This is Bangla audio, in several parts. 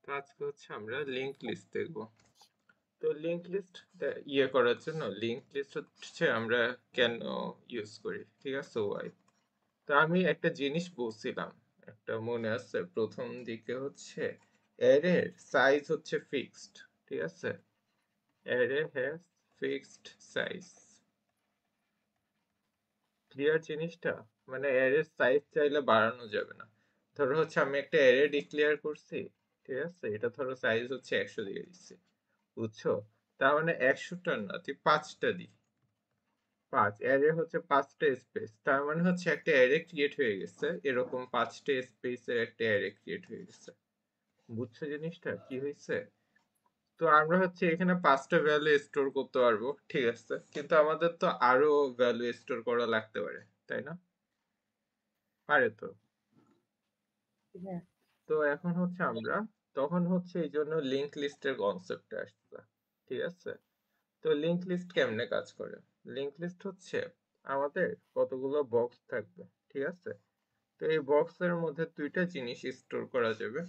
তো আজকে হচ্ছে আমরা লিঙ্ক লিস্ট দেখব। তো লিঙ্ক লিস্ট করার জন্য লিঙ্ক লিস্ট হচ্ছে আমরা কেন ইউজ করি, ঠিক আছে? ওয়াই। তো আমি একটা জিনিস বলছিলাম, একটা মনে আছে প্রথম দিকে হচ্ছে অ্যারের সাইজ হচ্ছে ফিক্সড, ঠিক আছে? Array has fixed size. Clear জিনিসটা? মানে অ্যারের সাইজ চাইলে বাড়ানো যাবে না। ধরো হচ্ছে আমি একটা অ্যারে ডিক্লেয়ার করছি, ঠিক আছে? এটা ধরো সাইজ হচ্ছে 100 দিয়ে দিচ্ছি, বুঝছো? তার মানে 100টা না, তুই 5টা দি। 5 অ্যারে হচ্ছে 5টা স্পেস, তার মানে হচ্ছে একটা অ্যারে ক্রিয়েট হয়ে গেছে, এরকম 5টা স্পেসের একটা অ্যারে ক্রিয়েট হয়ে গেছে। বুঝছো জিনিসটা কি হয়েছে? তো আমরা হচ্ছে এখানে 5টা ভ্যালু স্টোর করতে পারবো, ঠিক আছে, কিন্তু আমাদের তো আরো ভ্যালু স্টোর করা লাগতে পারে, তাই না? পারে তো। হ্যাঁ। তো এখন হচ্ছে আমরা তখন হচ্ছে এই জন্য লিঙ্ক লিস্টের কনসেপ্টে আসছে, ঠিক আছে? তো লিঙ্ক লিস্ট কেমনে কাজ করে? লিঙ্ক লিস্ট হচ্ছে আমাদের কতগুলো বক্স থাকবে, ঠিক আছে? তো এই বক্সের মধ্যে দুইটা জিনিস স্টোর করা যাবে।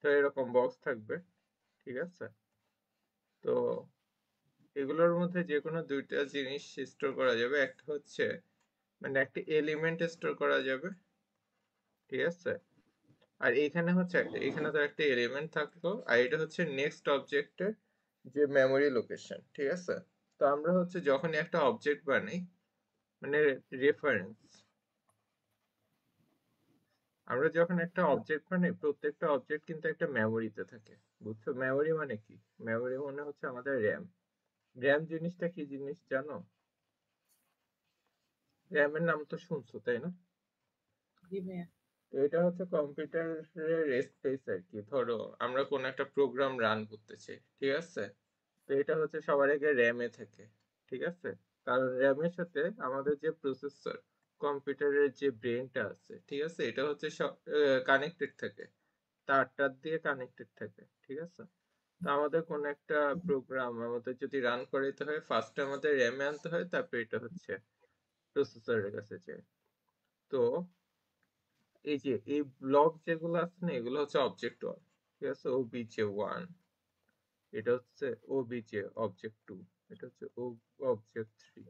তো এরকম বক্স থাকবে, ঠিক আছে? তো এগুলোর মধ্যে যে কোনো দুইটা জিনিস স্টোর করা যাবে। একটা হচ্ছে মানে একটা এলিমেন্ট স্টোর করা যাবে, ঠিক আছে? আর এখানে হচ্ছে এখানে তো একটা এলিমেন্ট থাকলো, আর এটা হচ্ছে নেক্সট অবজেক্টের যে মেমোরি লোকেশন, ঠিক আছে? তো আমরা হচ্ছে যখনই একটা অবজেক্ট বানাই, মানে রেফারেন্স, আমরা যখন একটা অবজেক্ট বানাই প্রত্যেকটা অবজেক্ট কিন্তু একটা মেমোরিতে থাকে, বুঝছো? মেমোরি মানে কি? মেমোরি মানে হচ্ছে আমাদের র্যাম। র্যাম জিনিসটা কি জিনিস জানো? র্যামের নাম তো শুনছো, তাই না? জি ভাইয়া। তো এটা হচ্ছে কম্পিউটারের স্পেস আর কি। ধরো আমরা কোন একটা প্রোগ্রাম রান করতেছি, ঠিক আছে? তো এটা হচ্ছে সবার আগে র্যামে থাকে, ঠিক আছে? কারণ র্যামের সাথে আমাদের যে প্রসেসর, কম্পিউটারের যে ব্রেনটা আছে, ঠিক আছে, এটা হচ্ছে সব কানেক্টেড থাকে, তার দিয়ে কানেক্টেড থাকে, ঠিক আছে? তো আমাদের কোন একটা প্রোগ্রাম আমাদের যদি রান করাইতে হয়, ফার্স্টে আমাদের র্যামে আনতে হয়, তারপর এটা হচ্ছে প্রসেসরের কাছে যায়। তো এই যে এই ব্লক যেগুলো আছে না, এগুলো হচ্ছে অবজেক্ট ওয়ান, ঠিক আছে? ওবিজে ওয়ান, এটা হচ্ছে ওবিজে অবজেক্ট টু, এটা হচ্ছে ও অবজেক্ট থ্রি,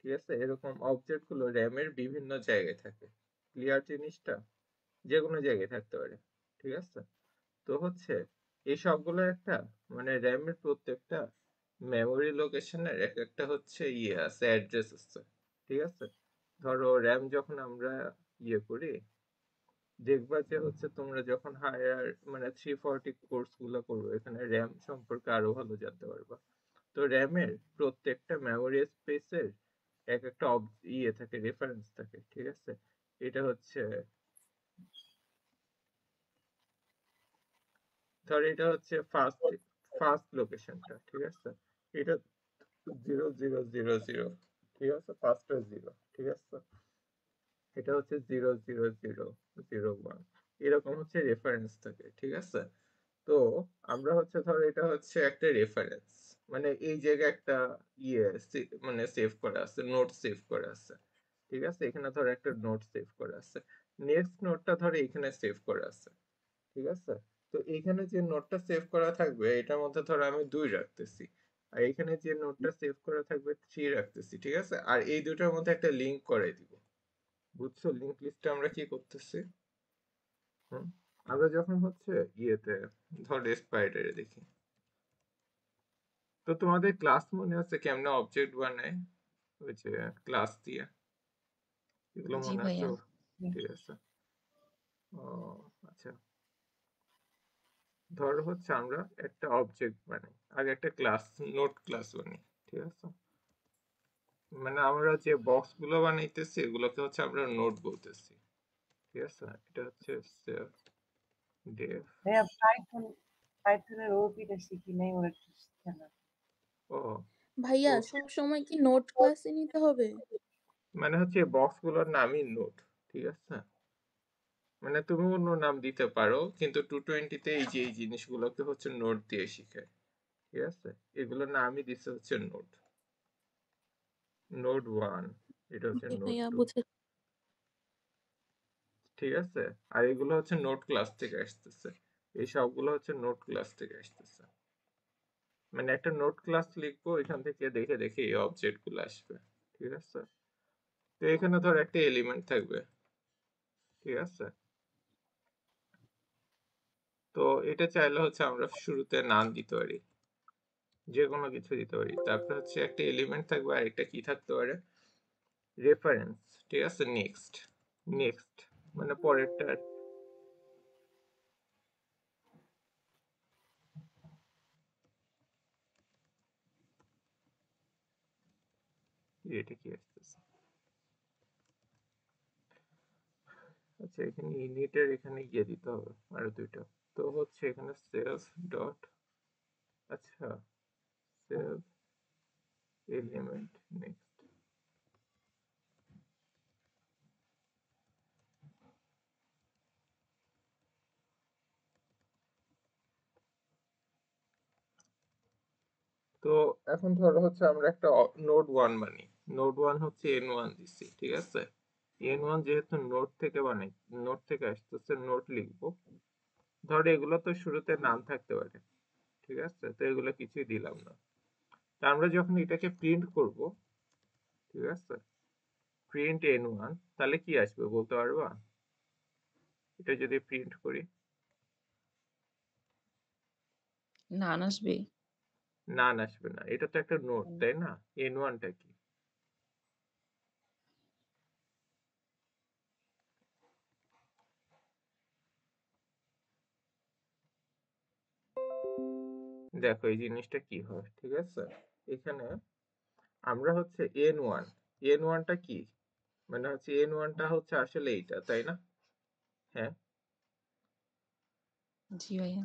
ঠিক আছে? এরকম অবজেক্ট গুলো র্যামের বিভিন্ন জায়গায় থাকে। ক্লিয়ার জিনিসটা? যে কোনো জায়গায় থাকতে পারে, ঠিক আছে? তো হচ্ছে এই সবগুলো একটা মানে র্যামের প্রত্যেকটা মেমোরি লোকেশনের এক একটা হচ্ছে আছে, অ্যাড্রেস আছে, ঠিক আছে? ধরো র্যাম যখন আমরা করি, দেখবা যে হচ্ছে তোমরা যখন হায়ার মানে 340 কোর্স গুলো করবে, এখানে র্যাম সম্পর্কে আরো ভালো জানতে পারবা। তো র্যামের প্রত্যেকটা মেমোরি স্পেসের এক একটা থাকে, রেফারেন্স থাকে, ঠিক আছে? এটা হচ্ছে, ধর এটা হচ্ছে ফার্স্ট ফার্স্ট লোকেশনটা, ঠিক আছে? এটা 0000, ঠিক আছে? ফার্স্টটা জিরো, ঠিক আছে? এটা হচ্ছে 00001, এরকম হচ্ছে রেফারেন্স থাকে, ঠিক আছে? তো আমরা হচ্ছে ধরো এটা হচ্ছে একটা রেফারেন্স, মানে এই জায়গায় একটা মানে সেভ করা আছে, নোট সেভ করা আছে, ঠিক আছে? এখানে ধরো একটা নোট সেভ করা আছে, নেক্সট নোটটা ধরো এখানে সেভ করা আছে, ঠিক আছে? তো এইখানে যে নোটটা সেভ করা থাকবে এটার মধ্যে ধরো আমি 2 রাখতেছি, আর এখানে যে নোটটা সেভ করা থাকবে 3 রাখতেছি, ঠিক আছে? আর এই দুটোর মধ্যে একটা লিংক করে দিব, বুঝছো? লিংক লিস্টে আমরা কি করতেছি? হুম, আমরা যখন হচ্ছে ইয়েতে ধরো স্পাইডারে দেখি, তো তোমাদের ক্লাস মনে আছে কেমনে অবজেক্ট বানায়? ওই যে ক্লাস দিয়ে, এগুলো জি মনে আছে? ভাইয়া। ঠিক আছে। ও আচ্ছা, ধরো হচ্ছে আমরা একটা অবজেক্ট বানাই, আগে একটা ক্লাস, নোট ক্লাস বানাই, ঠিক আছে? মানে আমরা যে বক্স গুলো বানাইতেছি এগুলোকে হচ্ছে আমরা নোট বলতেছি, ঠিক আছে? এটা হচ্ছে সেভ ডেভ। ভাইয়া পাইথনের ওপিটা শিখি নাই, ওর একটু শিখে। ও, ভাইয়া ও সব সময় কি নোট ক্লাসে নিতে হবে? মানে হচ্ছে বক্স গুলোর নামই নোট, ঠিক আছে? মানে তুমি অন্য নাম দিতে পারো, কিন্তু 220 তে এই যে এই জিনিসগুলোকে হচ্ছে নোট দিয়ে শিখায়, ঠিক আছে? এগুলোর নামই দিচ্ছে হচ্ছে নোট। নোট ওয়ান, এটা হচ্ছে জি নোট ভাইয়া টু, বুঝে। ঠিক আছে? আর এগুলো হচ্ছে নোট ক্লাস থেকে আসতেছে। এই সবগুলো হচ্ছে নোট ক্লাস থেকে আসতেছে। মানে একটা নোট ক্লাস লিখবো, এখান থেকে দেখে দেখে এই অবজেক্ট গুলো আসবে, ঠিক আছে। তো এখানে ধর একটা এলিমেন্ট থাকবে, ঠিক আছে। তো এটা চাইলে হচ্ছে আমরা শুরুতে নাম দিতে পারি, যে কোনো কিছু দিতে পারি। তারপর হচ্ছে একটা এলিমেন্ট থাকবে আর একটা কি থাকতে পারে, রেফারেন্স, ঠিক আছে। নেক্সট, নেক্সট মানে পরেরটা। এটা কি আসতেছে, আচ্ছা এখানে ইনিটের এখানে গিয়ে দিতে হবে আরো দুইটা। তো হচ্ছে এখানে সেলফ ডট, আচ্ছা সেলফ এলিমেন্ট নেক্সট। তো এখন ধরো হচ্ছে আমরা একটা নোড ওয়ান বানি, নোড ওয়ান হচ্ছে এন ওয়ান দিচ্ছি, ঠিক আছে। এন ওয়ান যেহেতু নোড থেকে বানাই, নোড থেকে আসতেছে, নোড লিখবো। ধরো এগুলো তো শুরুতে নাম থাকতে পারে, ঠিক আছে। তো এগুলো কিছুই দিলাম না। তা আমরা যখন এটাকে প্রিন্ট করব, ঠিক আছে, প্রিন্ট এন ওয়ান, তাহলে কি আসবে বলতে পারবা? এটা যদি প্রিন্ট করি, নান আসবে। নান আসবে না, এটা তো একটা নোড, তাই না? এন ওয়ানটা কি? দেখো এই জিনিসটা কি হয়, ঠিক আছে। এখানে আমরা হচ্ছে এন ওয়ান, এন ওয়ানটা কি, মানে হচ্ছে এন ওয়ানটা হচ্ছে আসলে এইটা, তাই না? হ্যাঁ। জি ভাইয়া।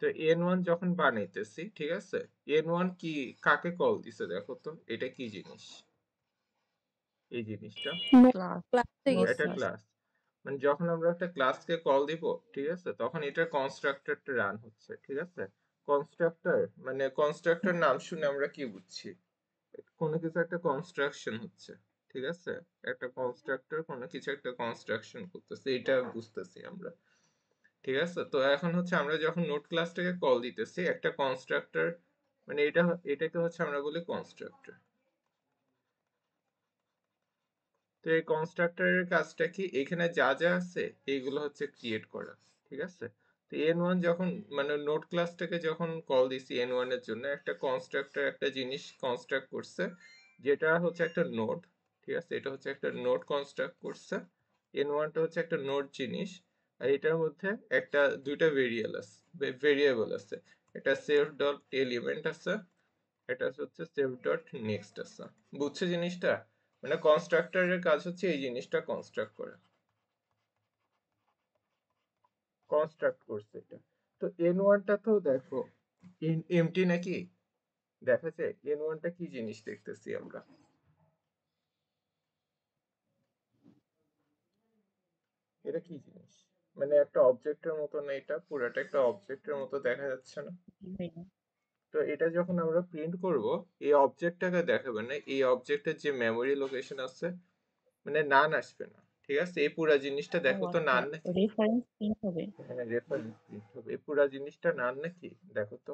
তো এন ওয়ান যখন বানাইতেছি, ঠিক আছে, এন ওয়ান কি, কাকে কল দিছে দেখো তো, এটা কি জিনিস, এই জিনিসটা ক্লাস। ক্লাস থেকে নোট এটা ক্লাস। ক্লাস। মানে যখন আমরা একটা ক্লাসকে কল দিব, ঠিক আছে, তখন এটার কনস্ট্রাক্টরটা রান হচ্ছে, ঠিক আছে। কনস্ট্রাক্টর মানে কনস্ট্রাক্টর নাম শুনে আমরা কি বুঝছি, কোনো কিছু একটা কনস্ট্রাকশন হচ্ছে, ঠিক আছে। একটা কনস্ট্রাক্টর কোনো কিছু একটা কনস্ট্রাকশন করতেছে, এটা বুঝতেছি আমরা, ঠিক আছে। তো এখন হচ্ছে আমরা যখন নোট ক্লাসটাকে কল দিতেছি একটা কনস্ট্রাক্টর, মানে এটাকে হচ্ছে আমরা বলি কনস্ট্রাক্টর। তো এই কনস্ট্রাক্টরের কাজটা কি, এখানে যা যা আছে এইগুলো হচ্ছে ক্রিয়েট করা, ঠিক আছে। তো এন ওয়ান যখন মানে নোড ক্লাসটাকে যখন কল দিছি এন ওয়ান এর জন্য, একটা কনস্ট্রাক্টর একটা জিনিস কনস্ট্রাক্ট করছে, যেটা হচ্ছে একটা নোড, ঠিক আছে। এটা হচ্ছে একটা নোড কনস্ট্রাক্ট করছে, এন ওয়ানটা হচ্ছে একটা নোড জিনিস। আর এটার মধ্যে একটা দুইটা ভেরিয়েবল আছে, এটা সেলফ ডট এলিমেন্ট আছে, এটা হচ্ছে সেলফ ডট নেক্সট আছে। বুঝছো জিনিসটা? মানে কনস্ট্রাক্টরের কাজ হচ্ছে এই জিনিসটা কনস্ট্রাক্ট করা, কনস্ট্রাক্ট করছে এটা। তো এন ওয়ানটা তো দেখো এমটি নাকি, দেখা যায় এন ওয়ানটা কি জিনিস দেখতেছি আমরা, এটা কি জিনিস, মানে একটা অবজেক্টের মতো না, এটা পুরাটা একটা অবজেক্টের মতো দেখা যাচ্ছে না। জি ভাইয়া। তো এটা যখন আমরা প্রিন্ট করব, এই অবজেক্টটাকে দেখাবে না, এই অবজেক্টের যে মেমোরি লোকেশন আছে, মানে নান আসবে না, ঠিক আছে। এই পুরা জিনিসটা ও দেখো তো আচ্ছা, নান নাকি, রেফারেন্স প্রিন্ট হবে। হ্যাঁ রেফারেন্স প্রিন্ট হবে, এই পুরা জিনিসটা নান নাকি, দেখো তো।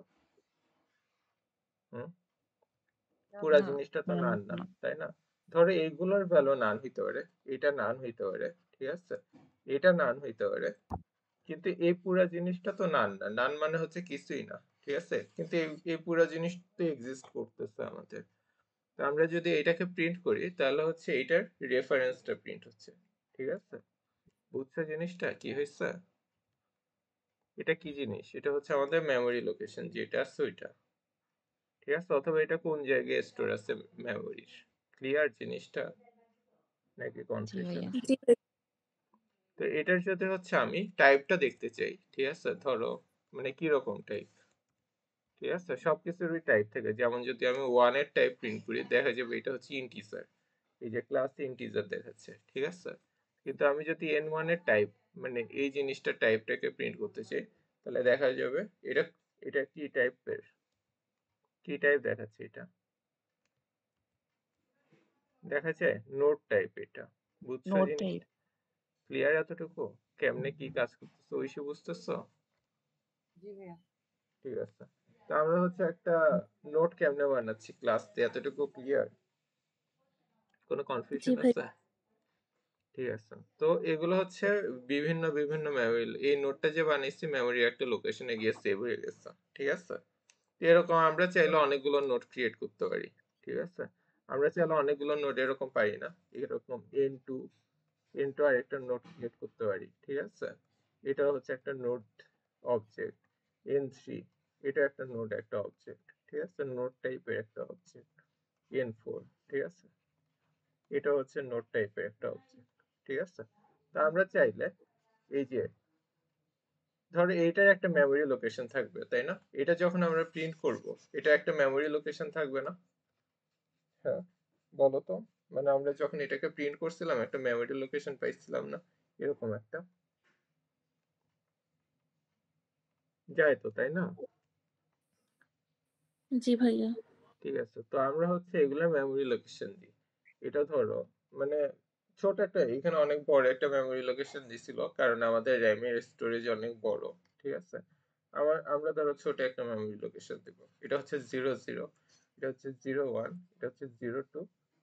হুম, পুরা না, জিনিসটা তো নান নান আসবে না, না। তাই না? ধরো এইগুলোর ভ্যালু নান হইতে পারে, এটা নান হইতে পারে, ঠিক আছে, এটা নান হইতে পারে, কিন্তু এই পুরা জিনিসটা তো নান না, নান মানে হচ্ছে কিছুই না, ঠিক আছে। কিন্তু এই পুরা জিনিস তো এক্সিস্ট করতেছে আমাদের। তো আমরা যদি এটাকে প্রিন্ট করি, তাহলে হচ্ছে এটার রেফারেন্সটা প্রিন্ট হচ্ছে, ঠিক আছে। বুঝছো জিনিসটা কি হয়েছে? এটা কি জিনিস, এটা হচ্ছে আমাদের মেমোরি লোকেশন যেটা আছে ওইটা, ঠিক আছে। অথবা এটা কোন জায়গায় স্টোর আছে মেমোরির, ক্লিয়ার জিনিসটা নাকি জি কনফিউশন? ভাইয়া। জি ভাই। তো এটার সাথে হচ্ছে আমি টাইপটা দেখতে চাই, ঠিক আছে। ধরো মানে কি রকম টাইপ, ঠিক আছে, সবকিছুরই টাইপ থাকে। যেমন যদি আমি ওয়ান এর টাইপ প্রিন্ট করি, দেখা যাবে এটা হচ্ছে ইন্টিজার, এই যে ক্লাস ইন্টিজার দেখাচ্ছে, ঠিক আছে। কিন্তু আমি যদি এন ওয়ান এর টাইপ মানে এই জিনিসটা টাইপটাকে প্রিন্ট করতে চাই, তাহলে দেখা যাবে এটা, এটা কি টাইপের, কি টাইপ দেখাচ্ছে, এটা দেখাচ্ছে নোট টাইপ, এটা। বুঝছো নোট টাইপ। জিনিসটা? ক্লিয়ার এতটুকু? কেমনে কি কাজ করতেছে ওইসব বুঝতেছো? জি ভাইয়া। ঠিক আছে, তো আমরা হচ্ছে একটা নোট কেমনে বানাচ্ছি ক্লাস এতটুকু ক্লিয়ার? কোনো জি কনফিউশন ভাই আছে? ঠিক আছে, তো এগুলো হচ্ছে বিভিন্ন বিভিন্ন মেমোরি, এই নোটটা যে বানিয়েছি মেমোরি একটা লোকেশনে গিয়ে সেভ হয়ে গেছে। ঠিক আছে, তো এরকম আমরা চাইলে অনেকগুলো নোট ক্রিয়েট করতে পারি। ঠিক আছে, আমরা চাইলে অনেকগুলো নোট এরকম পারি না, এরকম n2 আর একটা নোট ক্রিয়েট করতে পারি। ঠিক আছে, এটা হচ্ছে একটা নোট অবজেক্ট। n3 এটা একটা নোট একটা অবজেক্ট। ঠিক আছে, নোট টাইপের একটা অবজেক্ট। n4 ঠিক আছে, এটা হচ্ছে নোট টাইপের একটা অবজেক্ট। ঠিক আছে, তো আমরা চাইলে এই যে ধরো এইটার একটা মেমোরি লোকেশন থাকবে, তাই না? এটা যখন আমরা প্রিন্ট করব এটা একটা মেমোরি লোকেশন থাকবে না? হ্যাঁ, বলো তো। মানে আমরা যখন এটাকে প্রিন্ট করছিলাম একটা মেমোরি লোকেশন পাইছিলাম না, এরকম একটা যায় তো, তাই না? জি ভাইয়া ঠিক আছে, তো আমরা হচ্ছে এগুলা মেমোরি লোকেশন দিই। এটা ধরো মানে ছোট একটা, এখানে অনেক বড় একটা মেমোরি লোকেশন দিছিল কারণ আমাদের র্যামের স্টোরেজ অনেক বড়। ঠিক আছে, আমরা ধরো ছোট একটা মেমোরি লোকেশন দিব। এটা হচ্ছে 00, এটা হচ্ছে 01, এটা হচ্ছে 02,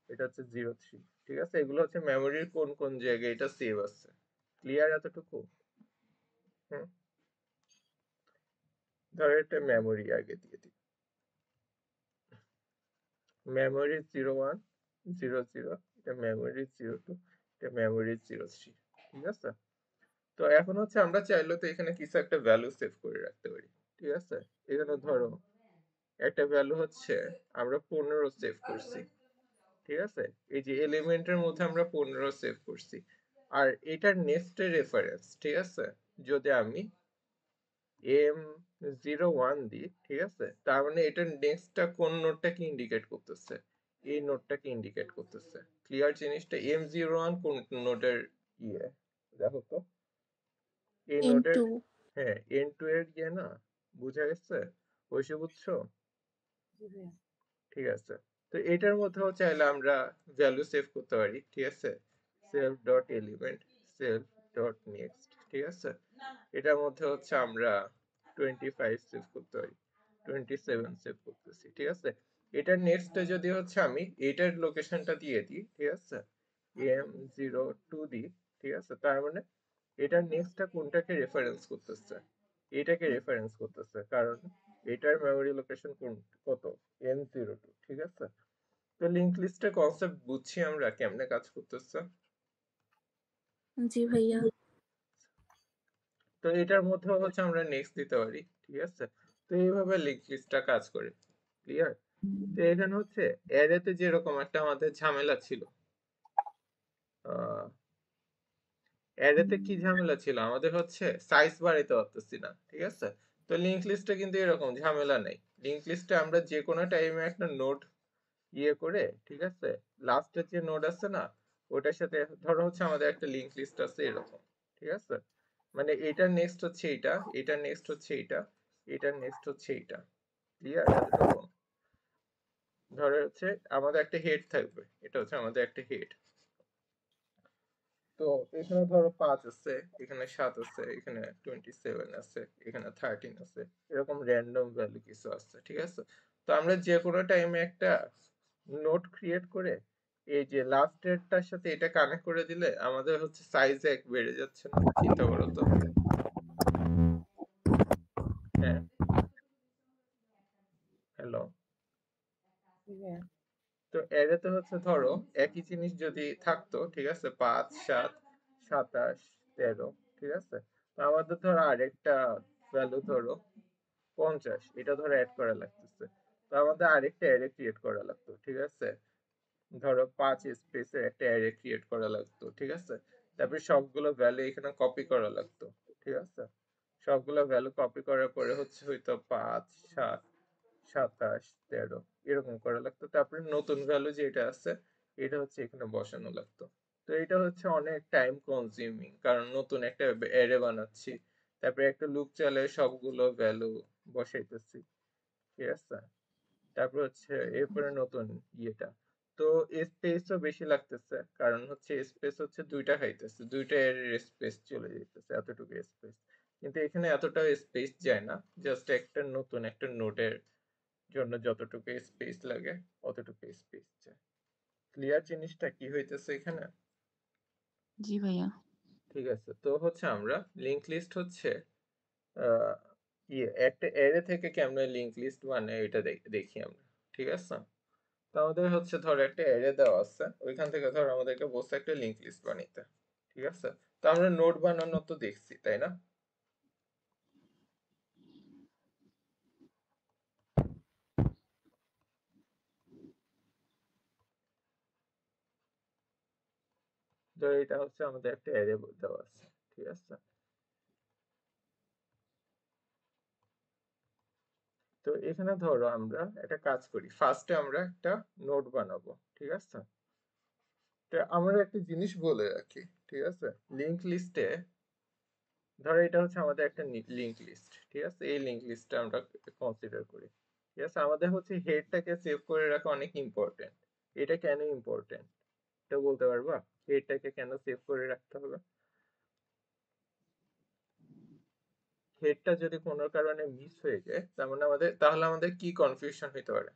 এটা হচ্ছে 03। ঠিক আছে, এগুলো হচ্ছে মেমোরির কোন কোন জায়গায় এটা সেভ আছে। ক্লিয়ার এতটুকু? হুম, ধরো এটা মেমোরি আগে দিয়ে দিই। মেমোরি 01, 00, এটা মেমোরি 02, এটা মেমোরি 03। ঠিক আছে, তো এখন হচ্ছে আমরা চাইলে তো এখানে কিছু একটা ভ্যালু সেভ করে রাখতে পারি। ঠিক আছে, এখানে ধরো একটা ভ্যালু হচ্ছে আমরা 15 সেভ করছি। ঠিক আছে, এই যে এলিমেন্টের মধ্যে আমরা 15 সেভ করছি, আর এটার নেক্সটের রেফারেন্স। ঠিক আছে, যদি আমি m01 দিই, ঠিক আছে, তার মানে এটার নেক্সটটা কোন নোডটাকে ইন্ডিকেট করতেছে? এই নোডটাকে ইন্ডিকেট করতেছে। ক্লিয়ার জিনিসটা? m01 কোন নোডের ইয়ে দেখো তো, এই নোডের, N2 হ্যাঁ n2 এর ইয়ে না, বুঝা গেছে? ঐশী বুঝছো? জি ভাইয়া। ঠিক আছে, তো এটার মধ্যেও চাইলে আমরা ভ্যালু সেভ করতে পারি। ঠিক আছে, self dot element, self dot next. ঠিক আছে, এটার মধ্যে হচ্ছে আমরা 25 সেভ করতে পারি, 27 সেভ করতেছি। ঠিক আছে, এটার নেক্সটে যদি হচ্ছে আমি এটার লোকেশনটা দিয়ে দিই, ঠিক আছে, m02 দিই। ঠিক আছে, তার মানে এটার নেক্সটটা কোনটাকে রেফারেন্স করতেছে? এটাকে রেফারেন্স করতেছে, কারণ এটার মেমোরি লোকেশন কোন, কত, n02। ঠিক আছে, তো লিংক লিস্টের কনসেপ্ট বুঝছি আমরা কেমনে কাজ করতেছে। জি ভাইয়া তো এটার মধ্যেও হচ্ছে আমরা নেক্সট দিতে পারি। ঠিক আছে, তো এইভাবে লিংক লিস্টটা কাজ করে। ক্লিয়ার? তো এখানে হচ্ছে অ্যারেতে যেরকম একটা আমাদের ঝামেলা ছিল, অ্যারেতে কি ঝামেলা ছিল, আমাদের হচ্ছে সাইজ বাড়াইতে পারতেছি না। ঠিক আছে, তো লিংক লিস্টে কিন্তু এরকম ঝামেলা নেই। লিংক লিস্টে আমরা যে কোনো টাইমে একটা নোড ইয়ে করে, ঠিক আছে, লাস্টের যে নোড আছে না, ওটার সাথে ধরো হচ্ছে আমাদের একটা লিংক লিস্ট আছে এরকম। ঠিক আছে, মানে এটার নেক্সট হচ্ছে এইটা, এটার নেক্সট হচ্ছে এইটা, এটার নেক্সট হচ্ছে এইটা। ক্লিয়ার এতটুকু? ধরো হচ্ছে আমাদের একটা হেড থাকবে, এটা হচ্ছে আমাদের একটা হেড। তো এখানে ধরো 5 আছে, এখানে 7 আছে, এখানে 27 আছে, এখানে 13 আছে, এরকম র্যান্ডম ভ্যালু কিছু আছে। ঠিক আছে, তো আমরা যে কোনো টাইমে একটা নোট ক্রিয়েট করে এই যে লাস্ট এরটার সাথে এটা কানেক্ট করে দিলে আমাদের হচ্ছে সাইজ এক বেড়ে যাচ্ছে না? চিন্তা করো তো। হ্যাঁ, হ্যালো। জি ভাইয়া। তো অ্যারেতে হচ্ছে ধরো একই জিনিস যদি থাকতো, ঠিক আছে, 5, 7, 27, 13। ঠিক আছে, তো আমাদের ধরো আরেকটা ভ্যালু ধরো 50, এটা ধরো অ্যাড করা লাগতেছে, তো আমাদের আরেকটা অ্যারে ক্রিয়েট করা লাগতো। ঠিক আছে, ধরো 5 স্পেসের একটা অ্যারে ক্রিয়েট করা লাগতো। ঠিক আছে, তারপরে সবগুলো ভ্যালু এখানে কপি করা লাগতো। ঠিক আছে, সবগুলো ভ্যালু কপি করার পরে হচ্ছে হয়তো 5, 7, 27, 13 এরকম করা লাগতো। তারপরে নতুন ভ্যালু যেটা আছে এটা হচ্ছে এখানে বসানো লাগতো। তো এটা হচ্ছে অনেক টাইম কনজিউমিং, কারণ নতুন একটা অ্যারে বানাচ্ছি, তারপরে একটা লুপ চালিয়ে সবগুলো ভ্যালু বসাইতেছি। ঠিক আছে, তারপর হচ্ছে এরপরে নতুন ইয়েটা, তো স্পেসও বেশি লাগতেছে, কারণ হচ্ছে স্পেস হচ্ছে দুইটা খাইতেছে, দুইটা এর স্পেস চলে যেতেছে, এতটুকু স্পেস। কিন্তু এখানে এতটা স্পেস যায় না, জাস্ট একটা নতুন একটা নোটের জন্য যতটুকু স্পেস লাগে অতটুকু স্পেস চাই। ক্লিয়ার জিনিসটা কি হইতেছে এখানে? জি ভাইয়া। ঠিক আছে, তো হচ্ছে আমরা লিংক লিস্ট হচ্ছে আহ, একটা অ্যারে থেকে কেমনে লিংক লিস্ট মানে এটা দেখি আমরা। ঠিক আছে, তো আমাদের হচ্ছে ধরো একটা অ্যারে দেওয়া আছে, ওইখান থেকে ধরো আমাদেরকে বলছে একটা লিংক লিস্ট বানাইতে। ঠিক আছে, তো আমরা নোট বানানো তো দেখছি তাই না? তো এটা হচ্ছে আমাদের একটা অ্যারে দেওয়া আছে। ঠিক আছে, তো এখানে ধরো আমরা একটা কাজ করি, ফার্স্টে আমরা একটা নোট বানাবো। ঠিক আছে, তো আমরা একটা জিনিস বলে রাখি। ঠিক আছে, লিংক লিস্টে ধরো এটা হচ্ছে আমাদের একটা লিংক লিস্ট। ঠিক আছে, এই লিংক লিস্টটা আমরা কনসিডার করি। ঠিক আছে, আমাদের হচ্ছে হেডটাকে সেভ করে রাখা অনেক ইম্পর্টেন্ট। এটা কেন ইম্পর্টেন্ট এটা বলতে পারবা? হেডটাকে কেন সেভ করে রাখতে হবে? হেডটা যদি কোনো কারণে মিস হয়ে যায় তাহলে আমাদের কি কনফিউশন হতে পারে?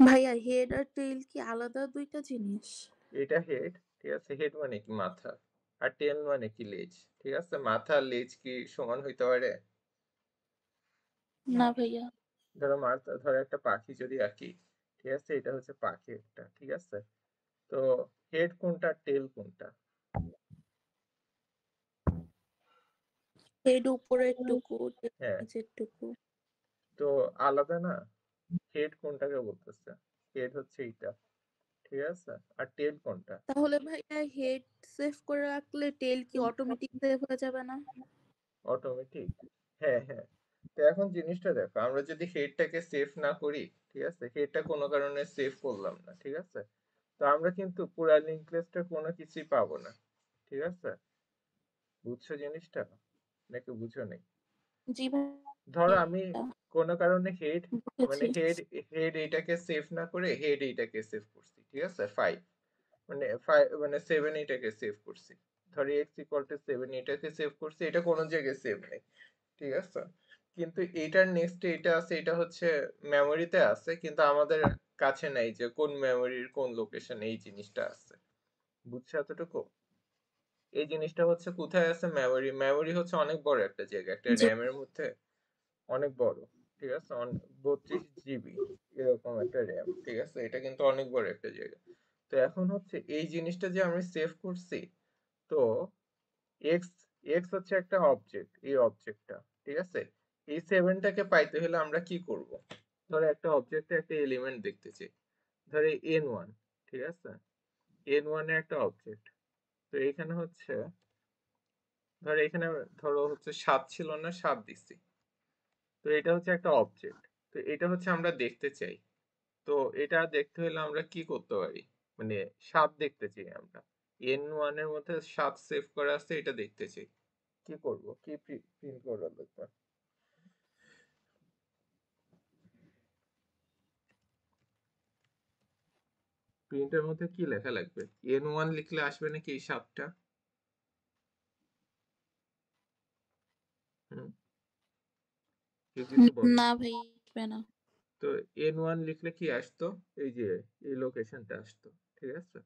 ভাইয়া হেড আর টেইল কি আলাদা দুইটা জিনিস? এটা হেড। ঠিক আছে, হেড মানে কি মাথা, আর টেল মানে কি লেজ। ঠিক আছে, মাথা আর লেজ কি সমান হইতে পারে? না ভাইয়া। ধরো একটা পাখি যদি আঁকি। ঠিক আছে, এটা হচ্ছে পাখি একটা। ঠিক আছে, তো হেড কোনটা টেল কোনটা? হেড উপরের টুকু, টেল হ্যাঁ, নিচের টুকু। তো আলাদা না? হেড কোনটাকে বলতেছে? হেড হচ্ছে এইটা। ঠিক আছে, আর টেল কোনটা? তাহলে ভাইয়া হেড সেভ করে রাখলে টেল কি অটোমেটিক সেভ হয়ে যাবে না? অটোমেটিক? হ্যাঁ হ্যাঁ, তো এখন জিনিসটা দেখো, আমরা যদি হেডটাকে সেভ না করি, ঠিক আছে, হেডটা কোনো কারণে সেভ করলাম না। ঠিক আছে, তো আমরা কিন্তু পুরা লিঙ্ক লিস্টে কোনো কিছুই পাবো না। ঠিক আছে, বুঝছো জিনিসটা নাকি বুঝো নাই? জি ধরো ভাইয়া, আমি কোনো কারণে হেড মানে বুঝেছি। হেড হেড এইটাকে সেভ না করে হেড এইটাকে সেভ করছি। ঠিক আছে, 5 মানে 5 মানে 7 এইটাকে সেভ করছি। ধরো x ইকুয়াল টু 7 এটাকে সেভ করছি, এটা কোনো জায়গায় সেভ নেই। ঠিক আছে, কিন্তু এটার নেক্সট এটা আছে, এটা হচ্ছে মেমোরিতে আছে, কিন্তু আমাদের কাছে নাই যে কোন মেমোরির কোন লোকেশনে এই জিনিসটা আছে। বুঝছো এতটুকু? এই জিনিসটা হচ্ছে কোথায় আছে? মেমোরি। মেমোরি হচ্ছে অনেক বড় একটা জায়গা, একটা জি র্যামের মধ্যে অনেক বড়। ঠিক আছে, 32 GB এরকম একটা র্যাম। ঠিক আছে, এটা কিন্তু অনেক বড় একটা জায়গা। তো এখন হচ্ছে এই জিনিসটা যে আমি সেভ করছি, তো এক্স এক্স হচ্ছে একটা অবজেক্ট, এই অবজেক্টটা। ঠিক আছে, এই 7টাকে পাইতে হলে আমরা কি করব? ধরো একটা অবজেক্টে একটা এলিমেন্ট দেখতে চাই, ধরো n1। ঠিক আছে, n1 এর একটা অবজেক্ট। তো এখানে হচ্ছে ধরো এখানে ধরো হচ্ছে 7 ছিল না, 7 দিচ্ছি। তো এটা হচ্ছে একটা অবজেক্ট, তো এটা হচ্ছে আমরা দেখতে চাই। তো এটা দেখতে হলে আমরা কি করতে পারি? মানে 7 দেখতে চাই আমরা, n1 এর মধ্যে 7 সেভ করা আছে, এটা দেখতে চাই। কি করব? কি প্রিন্ট করা লাগবে? প্রিন্টের মধ্যে কি লেখা লাগবে? n1 লিখলে আসবে নাকি এই 7টা? হুম, কেউ কিছু বলো। না ভাই, আসবে না। তো n1 লিখলে কি আসতো? এই যে এই লোকেশনটা আসতো। ঠিক আছে,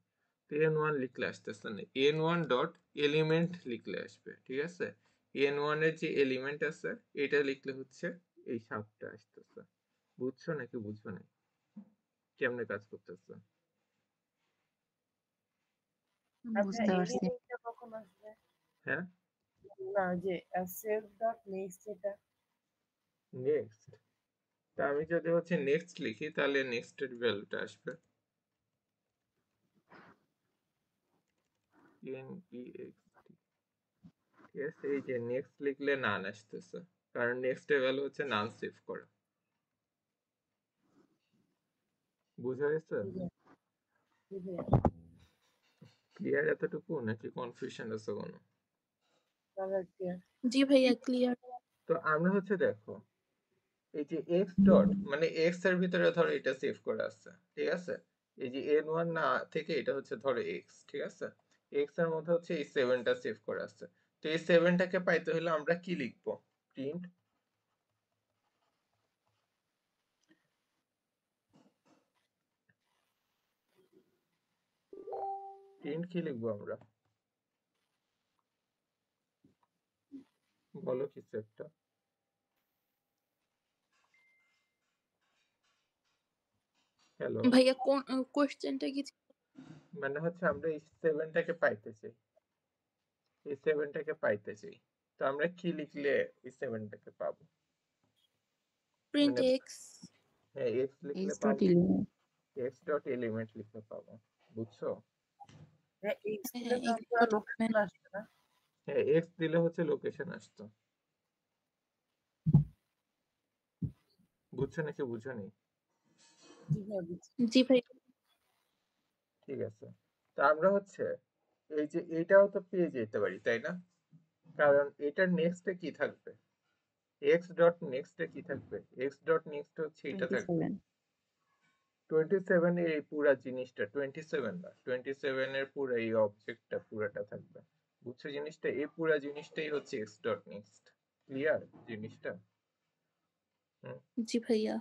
তো n1 লিখলে আসতেছে না, n1 ডট এলিমেন্ট লিখলে আসবে। ঠিক আছে, n1 এর যে এলিমেন্ট আছে এটা লিখলে হচ্ছে এই 7টা আসতেছে। বুঝছো নাকি বুঝছো না কেমনে কাজ করতেছে? আচ্ছা, বুঝতে এই পারছি। লিঙ্কটা কখন আসবে? হ্যাঁ, না, যে সেভ ডট নেক্সট যেটা। নেক্সট। তা আমি যদি হচ্ছে নেক্সট লিখি তাহলে নেক্সট এর ভ্যালুটা আসবে next। ঠিক আছে, এই যে নেক্সট লিখলে নান আসতেছে, কারণ নেক্সট এর ভ্যালু হচ্ছে নান সেভ করা। বুঝা গেছে? ক্লিয়ার এতটুকু নাকি কনফিউশন আছে কোনো? জি ভাইয়া, ক্লিয়ার। তো আমরা হচ্ছে দেখো, এই যে এক্স ডট মানে এক্স এর ভিতরে ধরো এটা সেভ করা আছে। ঠিক আছে, এই যে n1 না থেকে এটা হচ্ছে ধরো এক্স। ঠিক আছে, এক্স এর মধ্যে হচ্ছে এই 7টা সেভ করা আছে। তো তো এই 7টাকে পাইতে হলে আমরা কি লিখবো? প্রিন্ট কি লিখবো আমরা? বলো কিছু একটা। হ্যালো, ভাইয়া কোন কোশ্চেনটা কি ছিল? মানে হচ্ছে আমরা এই 7টাকে পাইতে চাই, এই 7টাকে পাইতে চাই। তো আমরা কি লিখলে এই 7টাকে পাবো? প্রিন্ট মানে এক্স। হ্যাঁ, এক্স লিখলে এক্স ডট পাবো, এলিমেন্ট। এক্স ডট এলিমেন্ট লিখলে পাবো। বুঝছো? এক্স দিলে হ্যাঁ তো এক্স পুরো ডট লোকেশন আসবে না? হ্যাঁ, এক্স দিলে হচ্ছে লোকেশন আসতো। বুঝছো নাকি বুঝোনি? জি ভাইয়া বুঝছি। জি ভাই। ঠিক আছে, তো আমরা হচ্ছে এই যে এটাও তো পেয়ে যেতে পারি, তাই না? কারণ এটার নেক্সটে কি থাকবে? এক্স ডট নেক্সটে কি থাকবে? এক্স ডট নেক্সট হচ্ছে এটা থাকবে 27। 27 এর এই পুরা জিনিসটা, 27 না, 27 এর পুরো এই অবজেক্টটা পুরাটা থাকবে। বুঝছো জিনিসটা? এই পুরা জিনিসটাই হচ্ছে এক্স ডট নেক্সট। ক্লিয়ার জিনিসটা? হুম। জি ভাইয়া।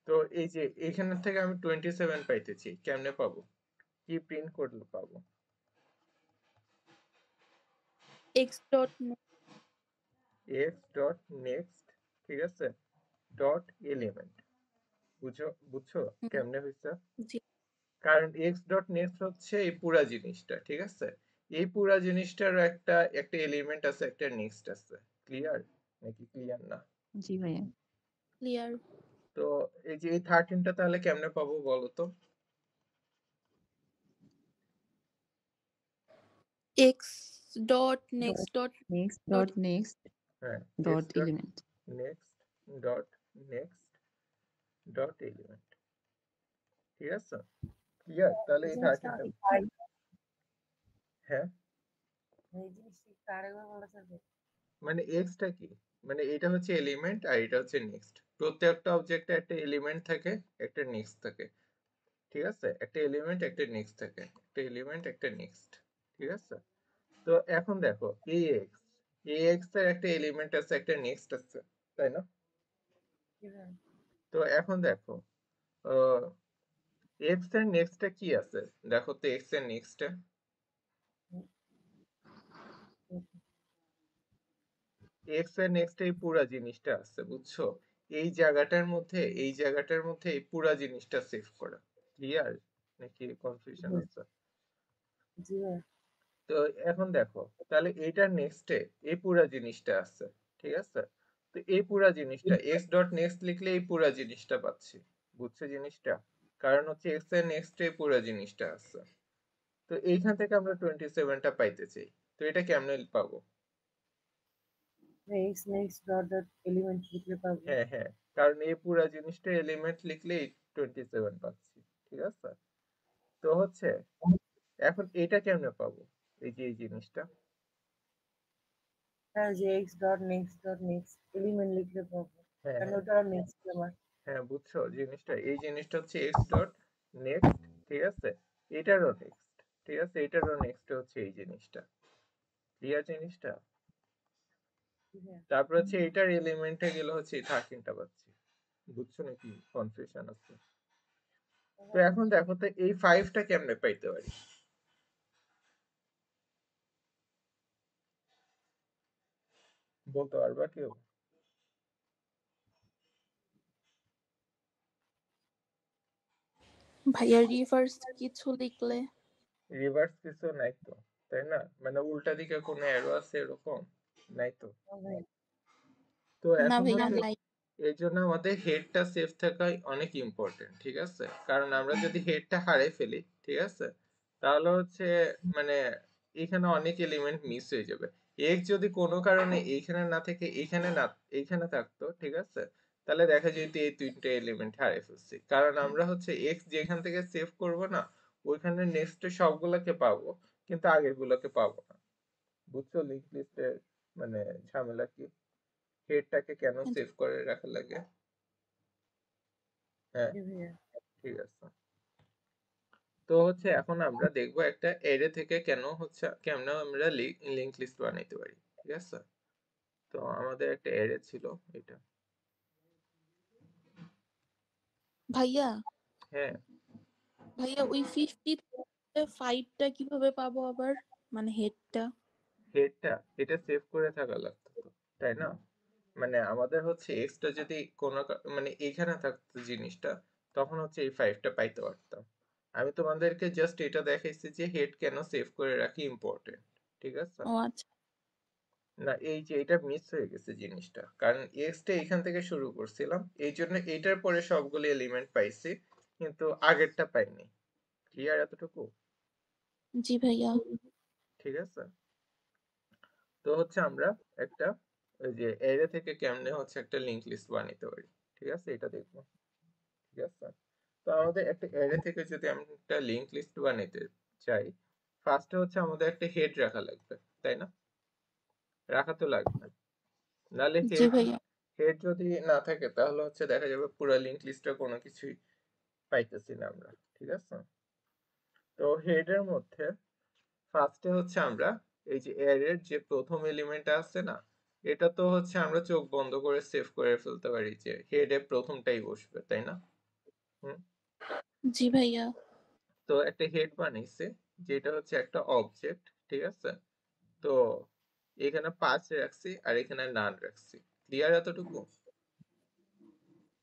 তো এই যে এখান থেকে আমি 27 পাইতেছি, কেমনে পাবো? কি প্রিন্ট করলে পাবো? X dot X dot next, ঠিক আছে, ডট এলিমেন্ট। বুঝছো কেমনে হয়েছে? জি কারণ এক্স ডট নেক্সট হচ্ছে এই পুরা জিনিসটা, ঠিক আছে? এই পুরা জিনিসটার একটা একটা এলিমেন্ট আছে, একটা নেক্সট আছে। ক্লিয়ার নাকি ক্লিয়ার না? জি ভাইয়া। ক্লিয়ার। তো এই যে এই 13টা তাহলে কেমনে পাবো বলো তো? X dot next dot next dot dot next হ্যাঁ, dot X dot element. Next dot next dot element, ঠিক আছে? ক্লিয়ার? তাহলে এই এই জিনিসটা 13টা, আমি পাই, হ্যাঁ, এই জিনিসটা একটু আরেকবার বলা যাবে? মানে এক্সটা কি? মানে এটা হচ্ছে এলিমেন্ট আর এটা হচ্ছে নেক্সট। প্রত্যেকটা অবজেক্টে একটা এলিমেন্ট থাকে, একটা নেক্সট থাকে, ঠিক আছে? একটা এলিমেন্ট একটা নেক্সট থাকে, একটা এলিমেন্ট একটা নেক্সট, ঠিক আছে? তো এখন দেখো এই এক্স এর একটা এলিমেন্ট আছে, একটা নেক্সট আছে, তাই না? জি ভাইয়া। তো এখন দেখো এক্স এর নেক্সটে কি আছে? দেখো তো এক্স এর নেক্সটে, হুম, হুম, এক্স এর নেক্সটে এই পুরা জিনিসটা আছে, বুঝছো? এই জায়গাটার মধ্যে এই পুরা জিনিসটা সেভ করা। ক্লিয়ার নাকি কনফিউশন হুম, আছে? জি ভাইয়া। তো এখন দেখো, তাহলে এইটার নেক্সটে এই পুরা জিনিসটা আছে, ঠিক আছে? তো এই পুরা জিনিসটা এক্স ডট নেক্সট লিখলে এই পুরা জিনিসটা পাচ্ছি। বুঝছো জিনিসটা? কারণ হচ্ছে এক্স এর নেক্সটে এই পুরা জিনিসটা আছে। তো এইখান থেকে আমরা 27টা পাইতে চাই। তো এটা কেমনে পাবো? X next dot dot element লিখলে পাবো। হ্যাঁ হ্যাঁ, কারণ এই পুরা জিনিসটা এলিমেন্ট লিখলেই 27 পাচ্ছি, ঠিক আছে? তো হচ্ছে এখন এটা কেমনে পাবো? এই যে এই জিনিসটা, হ্যাঁ, যে এক্স ডট নেক্সট এলিমেন্ট লিখলে পাবো, হ্যাঁ কারণ হ্যাঁ ওটা নেক্সট আমার। হ্যাঁ, বুঝছো জিনিসটা? এই জিনিসটা হচ্ছে এক্স ডট নেক্সট, ঠিক আছে? এটারও নেক্সট, ঠিক আছে? এটারও নেক্সট হচ্ছে এই জিনিসটা। ক্লিয়ার জিনিসটা? জি ভাইয়া। তারপর হচ্ছে এটার এলিমেন্টে গেলে হচ্ছে এই 13টা পাচ্ছি। বুঝছো নাকি কনফিউশন আছে? তো হ্যাঁ, এখন দেখো তো এই 5টা কেমনে পাইতে পারি? বলতে পারবা কেউ? ভাইয়া রিভার্স কিছু লিখলে। রিভার্স কিছু নাই তো, তাই না? মানে উল্টা দিকে কোনো অ্যারো আছে এরকম? নাই তো। ভাইয়া। তো না এখন ভাইয়া হচ্ছে নাই। এই জন্য আমাদের হেডটা সেফ থাকা অনেক ইম্পর্টেন্ট, ঠিক আছে? কারণ আমরা যদি হেডটা হারিয়ে ফেলি, ঠিক আছে, তাহলে হচ্ছে মানে এখানে অনেক এলিমেন্ট মিস হয়ে যাবে। এক্স যদি কোনো কারণে এইখানে না থেকে এইখানে থাকতো, ঠিক আছে, তাহলে দেখা যেত এই 3টে এলিমেন্ট হারিয়ে ফেলছি। কারণ আমরা হচ্ছে এক্স যেখান থেকে সেভ করব না, ওইখানে নেক্সট সবগুলোকে পাবো, কিন্তু আগের গুলোকে পাবো না। বুঝছো লিঙ্ক লিস্টের মানে ঝামেলা কি? হেডটাকে কেন সেভ করে রাখা লাগে? হ্যাঁ, জি ভাইয়া। ঠিক আছে। তো হচ্ছে এখন আমরা দেখবো একটা অ্যারে থেকে কেমনে আমরা লিংক লিস্ট বানাইতে পারি। ঠিক আছে? তো আমাদের একটা অ্যারে ছিল এটা। ভাইয়া হ্যাঁ, ভাইয়া ওই 5টা কিভাবে পাবো আবার, মানে হেডটা? হেডটা এটা সেভ করে থাকা লাগতো তো, তাই না? মানে আমাদের হচ্ছে এক্সটা যদি কোনো মানে এখানে থাকতো জিনিসটা, তখন হচ্ছে এই 5টা পাইতে পারতাম। আমি তোমাদেরকে জাস্ট এটা দেখাইছি যে হেড কেন সেভ করে রাখি ইম্পর্টেন্ট, ঠিক আছে? ও আচ্ছা। না, এই যে এটা মিস হয়ে গেছে জিনিসটা, কারণ এক্সটা এখান থেকে শুরু করছিলাম, এই জন্য এইটার পরে সবগুলো এলিমেন্ট পাইছি, কিন্তু আগেরটা পাইনি। ক্লিয়ার এতটুকু? জি ভাইয়া। ঠিক আছে। তো হচ্ছে আমরা একটা ওই যে অ্যারে থেকে কেমনে হচ্ছে একটা লিংক লিস্ট বানাইতে পারি, ঠিক আছে? এটা দেখবো, ঠিক আছে? তো আমাদের একটা অ্যারে থেকে যদি আমরা একটা লিংক লিস্ট বানাইতে চাই, ফার্স্টে হচ্ছে আমাদের একটা হেড রাখা লাগবে, তাই না? রাখা তো লাগবে, নাহলে জি হেড ভাইয়া। হেড যদি না থাকে তাহলে হচ্ছে দেখা যাবে পুরো লিংক লিস্টে কোনো কিছুই পাইতেছি না আমরা, ঠিক আছে? তো হেডের মধ্যে ফার্স্টে হচ্ছে আমরা এই যে অ্যারের যে প্রথম এলিমেন্ট আছে না, এটা তো হচ্ছে আমরা চোখ বন্ধ করে সেভ করে ফেলতে পারি যে হেডে প্রথমটাই বসবে, তাই না? হুম। জি ভাইয়া। তো একটা হেড বানাইছে, যেটা হচ্ছে একটা অবজেক্ট, ঠিক আছে? তো এখানে 5 রাখছি আর এখানে নান রাখছি। ক্লিয়ার এতটুকু?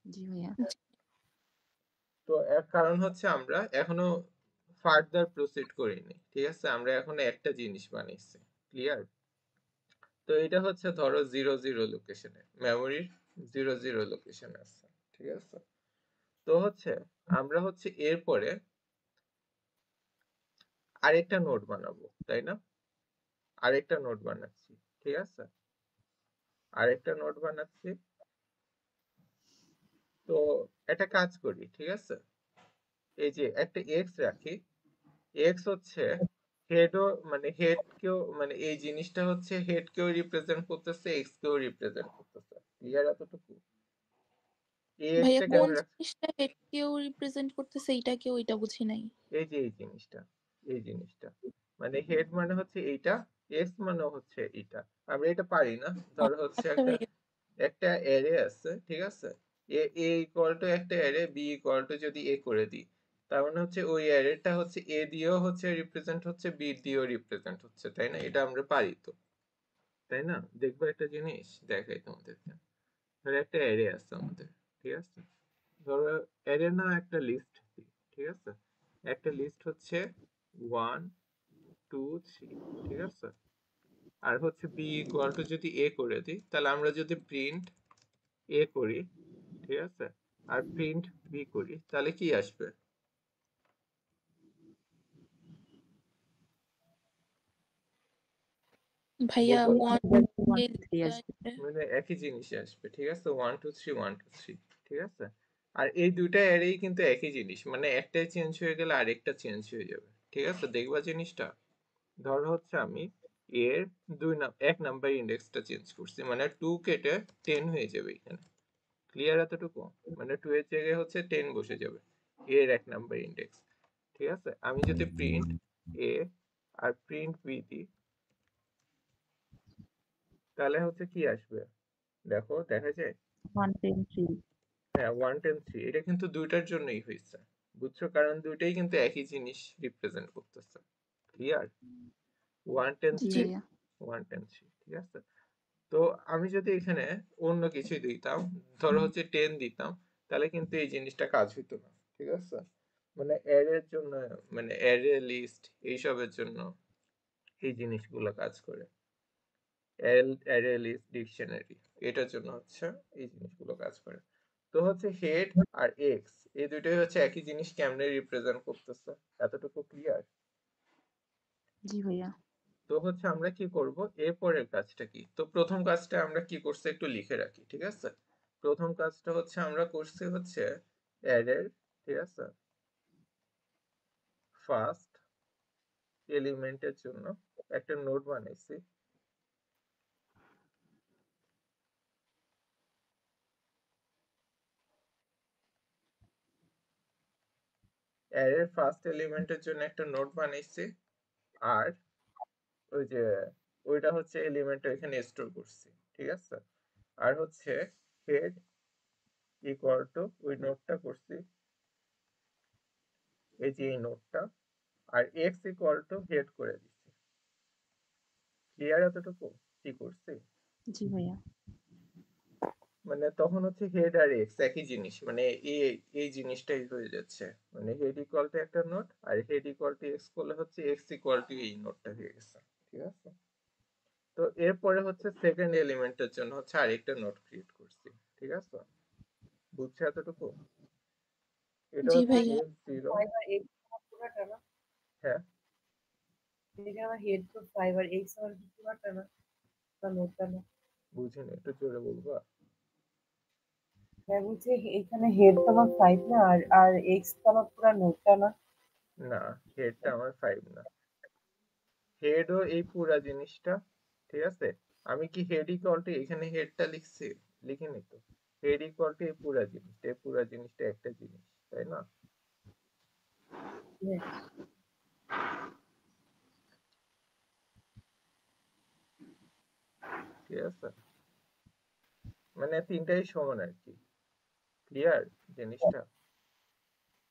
জি ভাইয়া। তো এর কারণ হচ্ছে আমরা এখনো ফার্দার প্রসিড করিনি, ঠিক আছে? আমরা এখনো একটা জিনিস বানাইছি। ক্লিয়ার? তো এটা হচ্ছে ধরো 0 0 লোকেশনে, মেমোরির 0 0 লোকেশনে আছে, ঠিক আছে? তো হচ্ছে আমরা হচ্ছে এরপরে আরেকটা নোড বানাবো, তাই না? আরেকটা নোড বানাচ্ছি, ঠিক আছে? আরেকটা নোড বানাচ্ছি। তো একটা কাজ করি, ঠিক আছে? এই যে একটা এক্স রাখি, এক্স হচ্ছে হেডও, মানে হেড কেও, মানে এই জিনিসটা হচ্ছে হেড কেও রিপ্রেজেন্ট করতেছে, এক্স কেও রিপ্রেজেন্ট করতেছে। ক্লিয়ার এতটুকু? এই ভাইয়া এক্সটা কেন কোন রাখছি? জিনিসটা হেডকেও রিপ্রেজেন্ট করতেছে, এইটাকেও, ওইটা বুঝি নাই। এই যে এই জিনিসটা, এই জিনিসটা মানে হেড মানে হচ্ছে এইটা, এক্স মানে হচ্ছে এইটা। আমরা এটা পারি না, ও, ধরো হচ্ছে আচ্ছা একটা ভাইয়া। একটা অ্যারে আছে, ঠিক আছে? এ ইকুয়াল টু একটা অ্যারে, বি ইকুয়াল টু যদি এ করে দিই, তার মানে হচ্ছে ওই অ্যারেটা হচ্ছে এ দিয়েও হচ্ছে রিপ্রেজেন্ট হচ্ছে, বি দিয়েও রিপ্রেজেন্ট হচ্ছে, তাই না? এটা আমরা পারি তো, তাই না? দেখবো একটা জিনিস দেখাই তোমাদেরকে। ধরো একটা অ্যারে আছে আমাদের, ঠিক আছে? ধরো অ্যারে না, একটা লিস্ট, ঠিক আছে? একটা লিস্ট হচ্ছে 1 2 3, ঠিক আছে? আর হচ্ছে বি ইকুয়াল টু যদি এ করে দিই, তাহলে আমরা যদি প্রিন্ট এ করি, ঠিক আছে, আর প্রিন্ট বি করি, তাহলে কি আসবে? ভাইয়া দেখো, 1 3 আসবে। মানে একই জিনিসই আসবে, ঠিক আছে? 1 2 3 1 2 3, ঠিক আছে? আর এই দুইটা অ্যারেই কিন্তু একই জিনিস, মানে একটাই চেঞ্জ হয়ে গেলে আরেকটা চেঞ্জ হয়ে যাবে, ঠিক আছে? দেখবা জিনিসটা। ধরো হচ্ছে আমি এর 1 নাম্বার ইন্ডেক্সটা চেঞ্জ করছি, মানে 2 কেটে 10 হয়ে যাবে এখানে। ক্লিয়ার এতটুকু? মানে 2 এর জায়গায় হচ্ছে 10 বসে যাবে, এর 1 নাম্বার ইন্ডেক্স, ঠিক আছে? আমি যদি প্রিন্ট এ আর প্রিন্ট বি দিই, তাহলে হচ্ছে কি আসবে? দেখো, দেখা যায়? 1 10 3। হ্যাঁ, 1 10 3, এটা কিন্তু দুইটার জন্যই হয়েছে, বুঝছো? কারণ দুইটাই কিন্তু একই জিনিস রিপ্রেজেন্ট করতেছে। ক্লিয়ার? 1 10 জি 3, ভাইয়া। 1 10 3, ঠিক আছে? তো আমি যদি এখানে অন্য কিছু দিতাম, ধরো হচ্ছে 10 দিতাম, তাহলে কিন্তু এই জিনিসটা কাজ হইতো না, ঠিক আছে? মানে অ্যারের জন্য, মানে অ্যারে লিস্ট এইসবের জন্য এই জিনিসগুলো কাজ করে। অ্যারে লিস্ট, ডিকশনারি, এটার জন্য হচ্ছে এই জিনিসগুলো কাজ করে। তো হচ্ছে হেড আর এক্স, এই দুইটাই হচ্ছে একই জিনিস কেমনে রিপ্রেজেন্ট করতেছে, এতটুকু ক্লিয়ার? জি ভাইয়া। তো হচ্ছে আমরা কি করব, এরপরের কাজটা কি? তো প্রথম কাজটা আমরা কি করছি একটু লিখে রাখি, ঠিক আছে? প্রথম কাজটা হচ্ছে আমরা করছি হচ্ছে অ্যারের, ঠিক আছে, ফার্স্ট এলিমেন্টের জন্য একটা নোড বানাইছি। অ্যারের ফার্স্ট এলিমেন্টের জন্য একটা নোড বানাইছি, আর ওই যে ওইটা হচ্ছে এলিমেন্ট এখানে স্টোর করছি, ঠিক আছে। আর হচ্ছে হেড ইকুয়াল টু ওই নোটটা করছি, এই যে এই নোটটা, আর এক্স ইকুয়াল টু হেড করে দিচ্ছি। ক্লিয়ার এতটুকু কি করছি? জি ভাইয়া। মানে তখন হচ্ছে হেড আর এক্স একই জিনিস, মানে এই জিনিসটাই হয়ে যাচ্ছে, মানে হেড ইকুয়াল টু একটা নোট আর হেড ইকুয়াল টু এক্স করলে হচ্ছে এক্স ইকুয়াল টু এই নোটটা হয়ে গেছে, ঠিক আছে। তো এরপরে হচ্ছে সেকেন্ড এলিমেন্টের জন্য হচ্ছে আরেকটা নোট ক্রিয়েট করছি, ঠিক আছে। বুঝছো এতটুকু? এটা জি হচ্ছে ভাইয়া। f0। 5 আর x পুরাটা না? হ্যাঁ, এখানে আমার হেড তো 5 আর x আমার কি পুরাটা না? বা নোটটা না? বুঝিনি, একটু জোরে বলবা? হ্যাঁ বলছি এখানে হেড তো আমার 5 না, আর x তো আমার পুরা নোটটা না? না, হেডটা আমার 5 না, হেডও এই পুরা জিনিসটা, ঠিক আছে। আমি কি হেড ইকুয়াল টু এখানে হেডটা লিখছি? লিখিনি তো। হেড ইকুয়াল টু এই পুরা জিনিসটা, এই পুরা জিনিসটা একটা জিনিস, তাই না? হ্যাঁ। ঠিক আছে, মানে তিনটাই সমান আর কি। ক্লিয়ার জিনিসটা?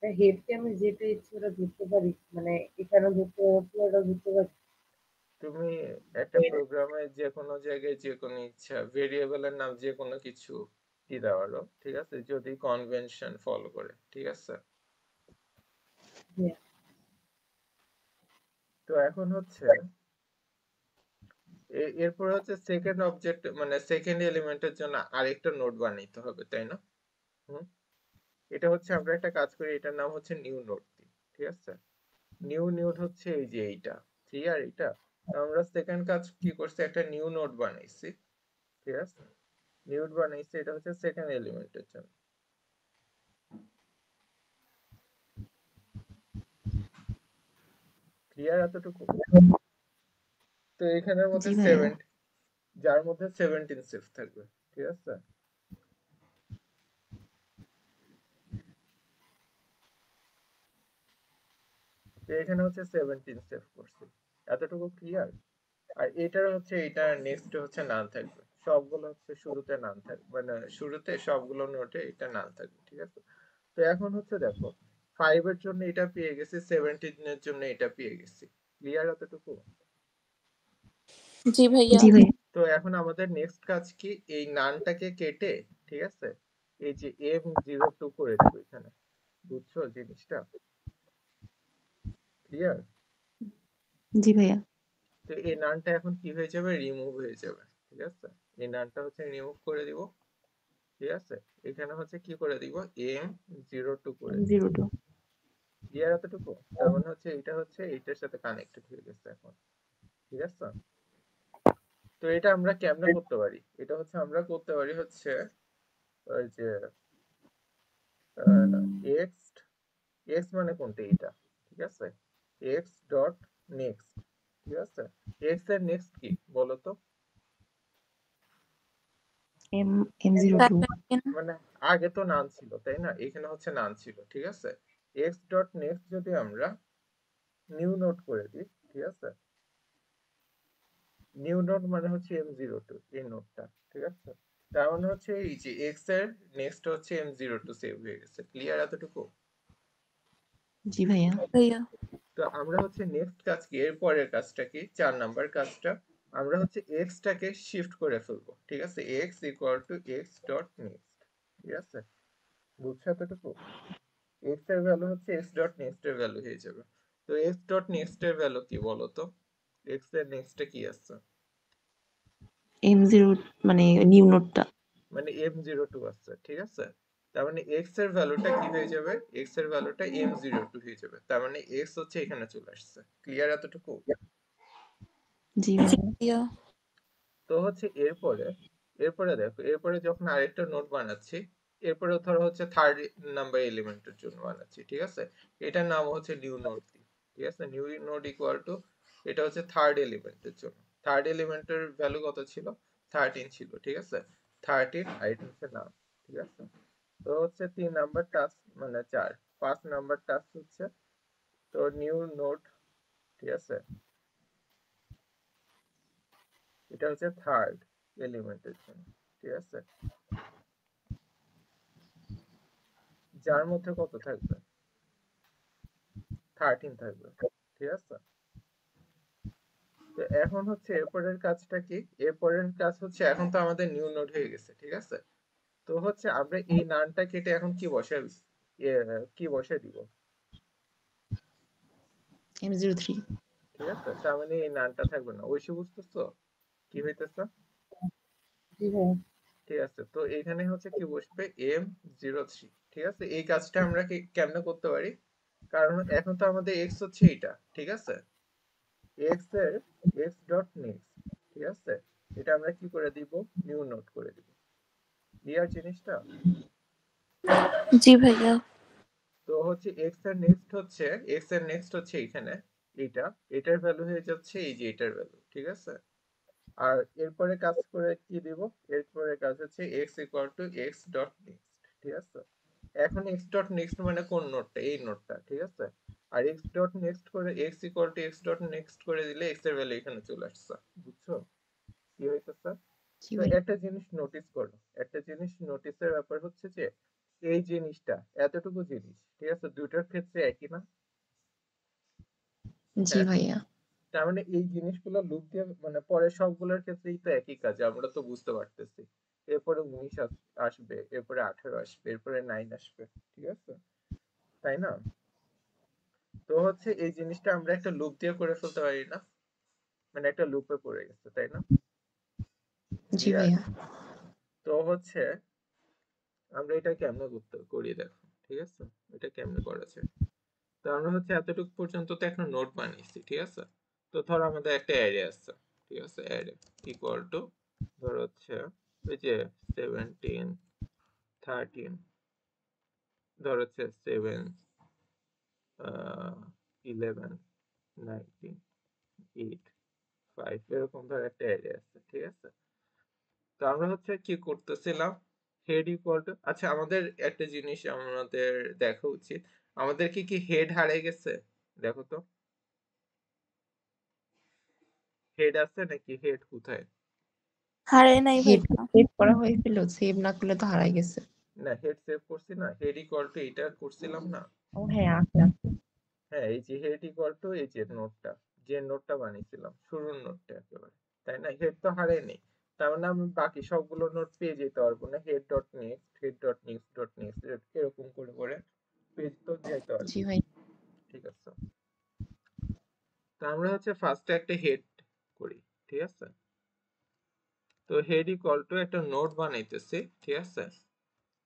হেডকে আমি যেটা ইচ্ছে ওটা ধরতে পারি, মানে এখানেও ধরতে পারি পুরোটা ধরতে পারি। তুমি একটা প্রোগ্রামে যে কোনো জায়গায় যে কোনো ইচ্ছা ভেরিয়েবলের নাম যে কোনো কিছু দিতে পারো, ঠিক আছে, যদি কনভেনশন ফলো করে, ঠিক আছে। হ্যাঁ। তো এখন হচ্ছে এরপর হচ্ছে সেকেন্ড অবজেক্ট মানে সেকেন্ড এলিমেন্টের জন্য আরেকটা নোড বানাইতে হবে, তাই না? হুম, এটা হচ্ছে আমরা একটা কাজ করি, এটার নাম হচ্ছে নিউ নোড দিই, ঠিক আছে। নিউ নোড হচ্ছে এই যে এইটা, ঠিক আর এটা। তো আমরা সেকেন্ড কাজ কি করছি, একটা নিউ নোড বানাইছি, ঠিক আছে। নিউ বানাইছি, এটা হচ্ছে সেকেন্ড এলিমেন্টের জন্য। ক্লিয়ার এতটুকু? তো এখানের মধ্যে জি ভাইয়া। যার মধ্যে 17 সেফ থাকবে, ঠিক আছে। তো এখানে হচ্ছে 17 সেভ করছি, এতটুকু ক্লিয়ার। আর এটার হচ্ছে এটা নেক্সট হচ্ছে নান থাকবে, সবগুলো হচ্ছে শুরুতে নান থাকবে, মানে শুরুতে সবগুলো নোটে এটা নান থাকবে, ঠিক আছে। তো এখন হচ্ছে দেখো 5 এর জন্য এটা পেয়ে গেছি, 17 এর জন্য এটা পেয়ে গেছি। ক্লিয়ার এতটুকু? জি ভাইয়া। জি ভাইয়া। তো এখন আমাদের নেক্সট কাজ কি, এই নানটাকে কেটে, ঠিক আছে, এই যে M02 করে দিব এখানে। বুঝছো জিনিসটা? ক্লিয়ার? জি ভাইয়া। তো এই নানটা এখন কি হয়ে যাবে, রিমুভ হয়ে যাবে, ঠিক আছে। এই নানটা হচ্ছে রিমুভ করে দিব, ঠিক আছে। এখানে হচ্ছে কি করে দিব, M02 করে দিব। 02। ক্লিয়ার এতটুকু? তার মানে হচ্ছে এটা হচ্ছে এইটার সাথে কানেক্টেড হয়ে গেছে এখন, ঠিক আছে। তো এটা আমরা কেমনে করতে পারি, এটা হচ্ছে আমরা করতে পারি হচ্ছে ওই যে এক্স, এক্স মানে কোনটা, এটা, ঠিক আছে। এক্স ডট নেক্সট, ঠিক আছে। এক্স এর নেক্সট কি বলো তো? M02। মানে আগে তো নান ছিল, তাই না, এখানে হচ্ছে নান ছিল, ঠিক আছে। এক্স ডট নেক্সট যদি আমরা নিউ নোট করে দিই, ঠিক আছে। নিউ নোট মানে হচ্ছে M02 এই নোটটা, ঠিক আছে। তার মানে হচ্ছে এই যে এক্স এর নেক্সট হচ্ছে M02 সেভ হয়ে গেছে। ক্লিয়ার এতটুকু? জি ভাইয়া। ভাইয়া। তো আমরা হচ্ছে নেক্সট কাজ কি, এর পরের কাজটা কি, 4 নাম্বার কাজটা, আমরা হচ্ছে এক্স টাকে শিফট করে ফেলবো, ঠিক আছে। X equal to x dot next, ঠিক আছে। বুঝছো এতটুকু? এক্স এর ভ্যালু হচ্ছে এক্স ডট নেক্সট এর ভ্যালু হয়ে যাবে। তো এক্স ডট নেক্সট এর ভ্যালু কি বলো তো? এক্স এর নেক্সটে কি আছে? M0 মানে নিউ নোটটা। মানে M02 আছে, ঠিক আছে। তার মানে এক্স এর ভ্যালুটা কি হয়ে যাবে, এক্স এর ভ্যালুটা M02 হয়ে যাবে, তার মানে এক্স হচ্ছে এখানে চলে আসছে। ক্লিয়ার এতটুকু? জি জি ভাইয়া। ভাইয়া। তো হচ্ছে এরপরে, এরপরে দেখো, এরপরে যখন আরেকটা নোট বানাচ্ছি, এরপরে ধরো হচ্ছে থার্ড নাম্বার এলিমেন্টের জন্য বানাচ্ছি, ঠিক আছে। এটার নাম হচ্ছে নিউ নোড, ঠিক আছে। নিউ নোড ইকুয়াল টু, এটা হচ্ছে থার্ড এলিমেন্টের জন্য। থার্ড এলিমেন্টের ভ্যালু কত ছিল, 13 ছিল, ঠিক আছে। 13 আর এটা হচ্ছে নাম, ঠিক আছে। তো হচ্ছে 3 নাম্বার টাস্ক মানে 4, 5 নাম্বার টাস্ক হচ্ছে তো নিউ নোড, ঠিক আছে। এটা হচ্ছে থার্ড এলিমেন্টের জন্য, ঠিক আছে, যার মধ্যে কত থাকবে, 13 থাকবে, ঠিক আছে। তো এখন হচ্ছে এরপরের কাজটা কি, এরপরের কাজ হচ্ছে এখন তো আমাদের নিউ নোড হয়ে গেছে, ঠিক আছে। তো হচ্ছে আমরা এই নানটা কেটে এখন কি বসাই, কি বসাই দিব, M03 ঠিক আছে। তার মানে এই নানটা থাকবে না, ঐশী বুঝতেছো কি হইতেছে? জি ভাইয়া। ঠিক আছে, তো এখানে হচ্ছে কি বসবে M03, ঠিক আছে। এই কাজটা আমরা কি কেমনে করতে পারি, কারণ এখন তো আমাদের x হচ্ছে এটা, ঠিক আছে, x এর x ডট নেক্সট, ঠিক আছে, এটা আমরা কি করে দিব, নিউ নোট করে দিব, ক্লিয়ার জিনিসটা। জি ভাইয়া। তো হচ্ছে x এর নেক্সট হচ্ছে এখানে এটা, এটার ভ্যালু হয়ে যাচ্ছে এই যে এটার ভ্যালু, ঠিক আছে। আর এরপরে কাজ করে কি দিব, এরপরে কাজ হচ্ছে x equal to x dot next, ঠিক আছে। এখন x ডট নেক্সট মানে কোন নোডটা, এই নোডটা, ঠিক আছে। আর x ডট নেক্সট করে x equal to x dot next করে দিলে x এর ভ্যালু এখানে চলে আসছে, বুঝছো কি হইতেছে। জি তো ভাই একটা জিনিস নোটিস করো, একটা জিনিস নোটিসের ব্যাপার হচ্ছে যে এই জিনিসটা এতটুকু জিনিস, ঠিক আছে, দুইটার ক্ষেত্রে একই না। জি হ্যাঁ, ভাইয়া তার মানে এই জিনিসগুলো লুপ দিয়ে মানে পরে সবগুলোর ক্ষেত্রেই তো একই কাজ, আমরা তো বুঝতে পারতেছি। এরপরে 19 আসবে, এরপরে 18 আসবে, এরপরে 9 আসবে, ঠিক আছে, তাই না। তো হচ্ছে এই জিনিসটা আমরা একটা লুপ দিয়ে করে ফেলতে পারি না, মানে একটা লুপে পড়ে গেছে, তাই না, জি ক্লিয়ার। ভাইয়া তো হচ্ছে আমরা এটা কেমনে করতে করি দেখো, ঠিক আছে, এটা কেমনে করা যায়। তো আমরা হচ্ছে এতটুকু পর্যন্ত তো একটা নোট বানিয়েছি, ঠিক আছে। তো ধর আমাদের একটা অ্যারে আছে, ঠিক আছে, অ্যারে ইকুয়াল টু ধর হচ্ছে ওই যে 17 13, ধর হচ্ছে 7 11 19 8 5, এরকম ধর একটা অ্যারে আছে, ঠিক আছে। তো আমরা হচ্ছে কি করতেছিলাম, হেড ইকুয়াল টু, আচ্ছা আমাদের একটা জিনিস আমাদের দেখা উচিত, আমাদের কি হেড হারিয়ে গেছে, দেখো তো হেড আছে নাকি, হেড কোথায়, হারায় নাই হেড ভাইয়া। সেভ করা হয়েছিল সেভ না করলে তো হারাই গেছে না হেড সেভ করছি না, হেড ইকুয়াল টু এটা করছিলাম না। ও হ্যাঁ আছে আছে হ্যাঁ এই যে হেড ইকুয়াল টু এই যে নোটটা, যে নোটটা বানিয়েছিলাম শুরুর নোটটা একেবারে, তাই না, হেড তো হারায়নি। তার মানে আমি বাকি সবগুলো নোট পেয়ে যেতে পারবো না, head dot next, head dot next dot next এরকম করে করে পেজ তো যেতে জি পারবো, ভাই ঠিক আছে। তো আমরা হচ্ছে ফার্স্টে একটা হেড করি, ঠিক আছে। তো হেড ইকুয়াল টু একটা নোট বানাইতেছি, ঠিক আছে।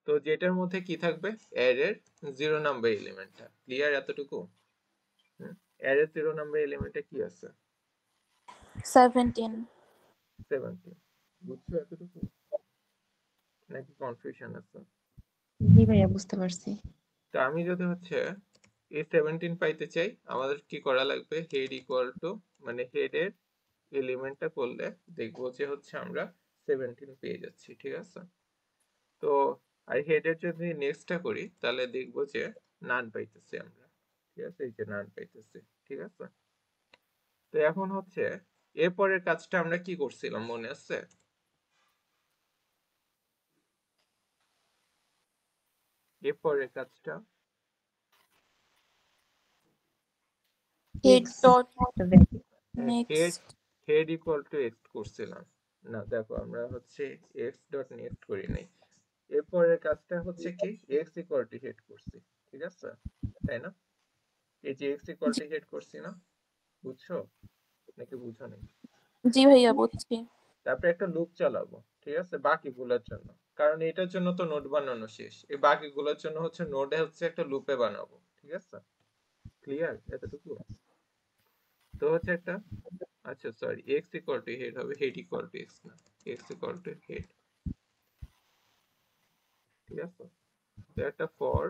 তো যেটার মধ্যে কি থাকবে, অ্যারের 0 নাম্বার এলিমেন্টটা, ক্লিয়ার এতটুকু। অ্যারের 0 নাম্বার এলিমেন্টে কি আছে, 17। 17, বুঝছো এতটুকু নাকি কনফিউশন আছে। জি ভাইয়া বুঝতে পারছি তো আমি যদি হচ্ছে এই 17 পাইতে চাই, আমাদের কি করা লাগবে, হেড ইকুয়াল টু মানে হেডের এলিমেন্টটা করলে দেখবো যে হচ্ছে আমরা 17 পেয়ে যাচ্ছি, ঠিক আছে। তো আর হেডের যদি নেক্সটটা করি তাহলে দেখবো যে নান পাইতেছি আমরা, ঠিক আছে, এই যে নান পাইতেছি, ঠিক আছে। তো এখন হচ্ছে এরপরের কাজটা আমরা কি করছিলাম মনে আছে, এরপরের কাজটা head x dot value head next. Head equal to x করছিলাম না, দেখো আমরা হচ্ছে এক্স ডট নেক্সট করি নাই, এরপরের কাজটা হচ্ছে কি এক্স ইকুয়াল টু হেড করছি, ঠিক আছে, তাই না। এই যে এক্স ইকুয়াল টু হেড করছি না, বুঝছো নাকি বুঝো নাই। জি ভাইয়া বুঝছি। তারপরে একটা লুপ চালাবো, ঠিক আছে, বাকিগুলোর জন্য, কারণ এটার জন্য তো নোট বানানো শেষ, এই বাকিগুলোর জন্য হচ্ছে নোডে হচ্ছে একটা লুপে বানাবো, ঠিক আছে, ক্লিয়ার এতটুকু। তো হচ্ছে একটা, আচ্ছা sorry, x equal to head হবে, হেড ইকুয়াল টু এক্স না, এক্স ইকুয়াল টু হেড, ঠিক আছে। তো একটা ফর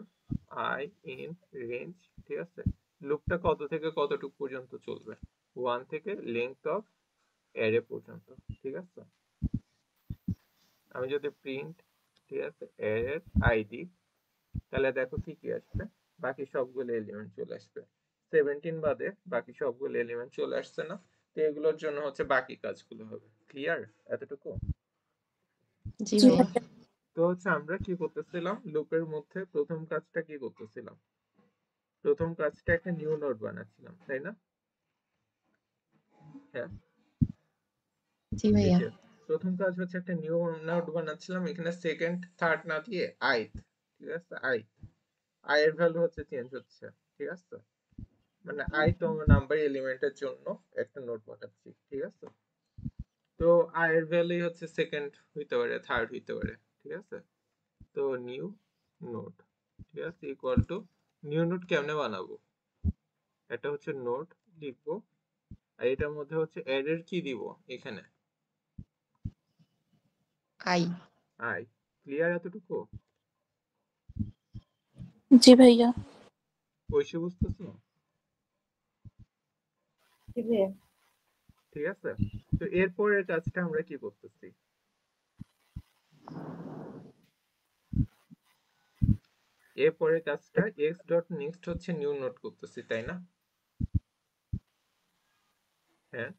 আই ইন রেঞ্জ, ঠিক আছে, লুপটা কত থেকে কতটুকু পর্যন্ত চলবে, 1 থেকে লেংথ অফ অ্যারে পর্যন্ত, ঠিক আছে। আমি যদি প্রিন্ট, ঠিক আছে, অ্যারের আইডি, তাহলে দেখো কি কি আসবে, বাকি সবগুলো এলিমেন্ট চলে আসবে, 17 বাদে বাকি সবগুলো এলিমেন্ট চলে আসছে না। তো এগুলোর জন্য হচ্ছে বাকি কাজগুলো হবে, ক্লিয়ার এতটুকু? জি জি ভাইয়া। ভাইয়া। তো হচ্ছে আমরা কি করতেছিলাম, লুপের মধ্যে প্রথম কাজটা কি করতেছিলাম, প্রথম কাজটা একটা নিউ নোড বানাচ্ছিলাম, তাই না? হ্যাঁ, জি এই ভাইয়া। যে প্রথম কাজ হচ্ছে একটা নিউ নোড বানাচ্ছিলাম, এখানে সেকেন্ড থার্ড না দিয়ে আইথ, ঠিক আছে, আই এর ভ্যালু হচ্ছে চেঞ্জ হচ্ছে, ঠিক আছে, মানে আই তম নাম্বার এলিমেন্টের জন্য একটা নোড বানাচ্ছি, ঠিক আছে। তো আই এর ভ্যালু হচ্ছে সেকেন্ড হইতে পারে, থার্ড হইতে পারে, ঠিক আছে। তো নিউ নোড, ঠিক আছে, ইকুয়াল টু নিউ নোড কেমনে বানাবো, এটা হচ্ছে নোড লিখবো, আর এটার মধ্যে হচ্ছে অ্যারের কি দিব এখানে, আই। আই। ক্লিয়ার এতটুকু? জি ভাইয়া। ঐশী বুঝতেছো? জি ভাইয়া। ঠিক আছে। তো এরপরের কাজটা আমরা কি করতেছি, এরপরের কাজটা এক্স ডট নেক্সট হচ্ছে নিউ নোড করতেছি, তাই না? হ্যাঁ।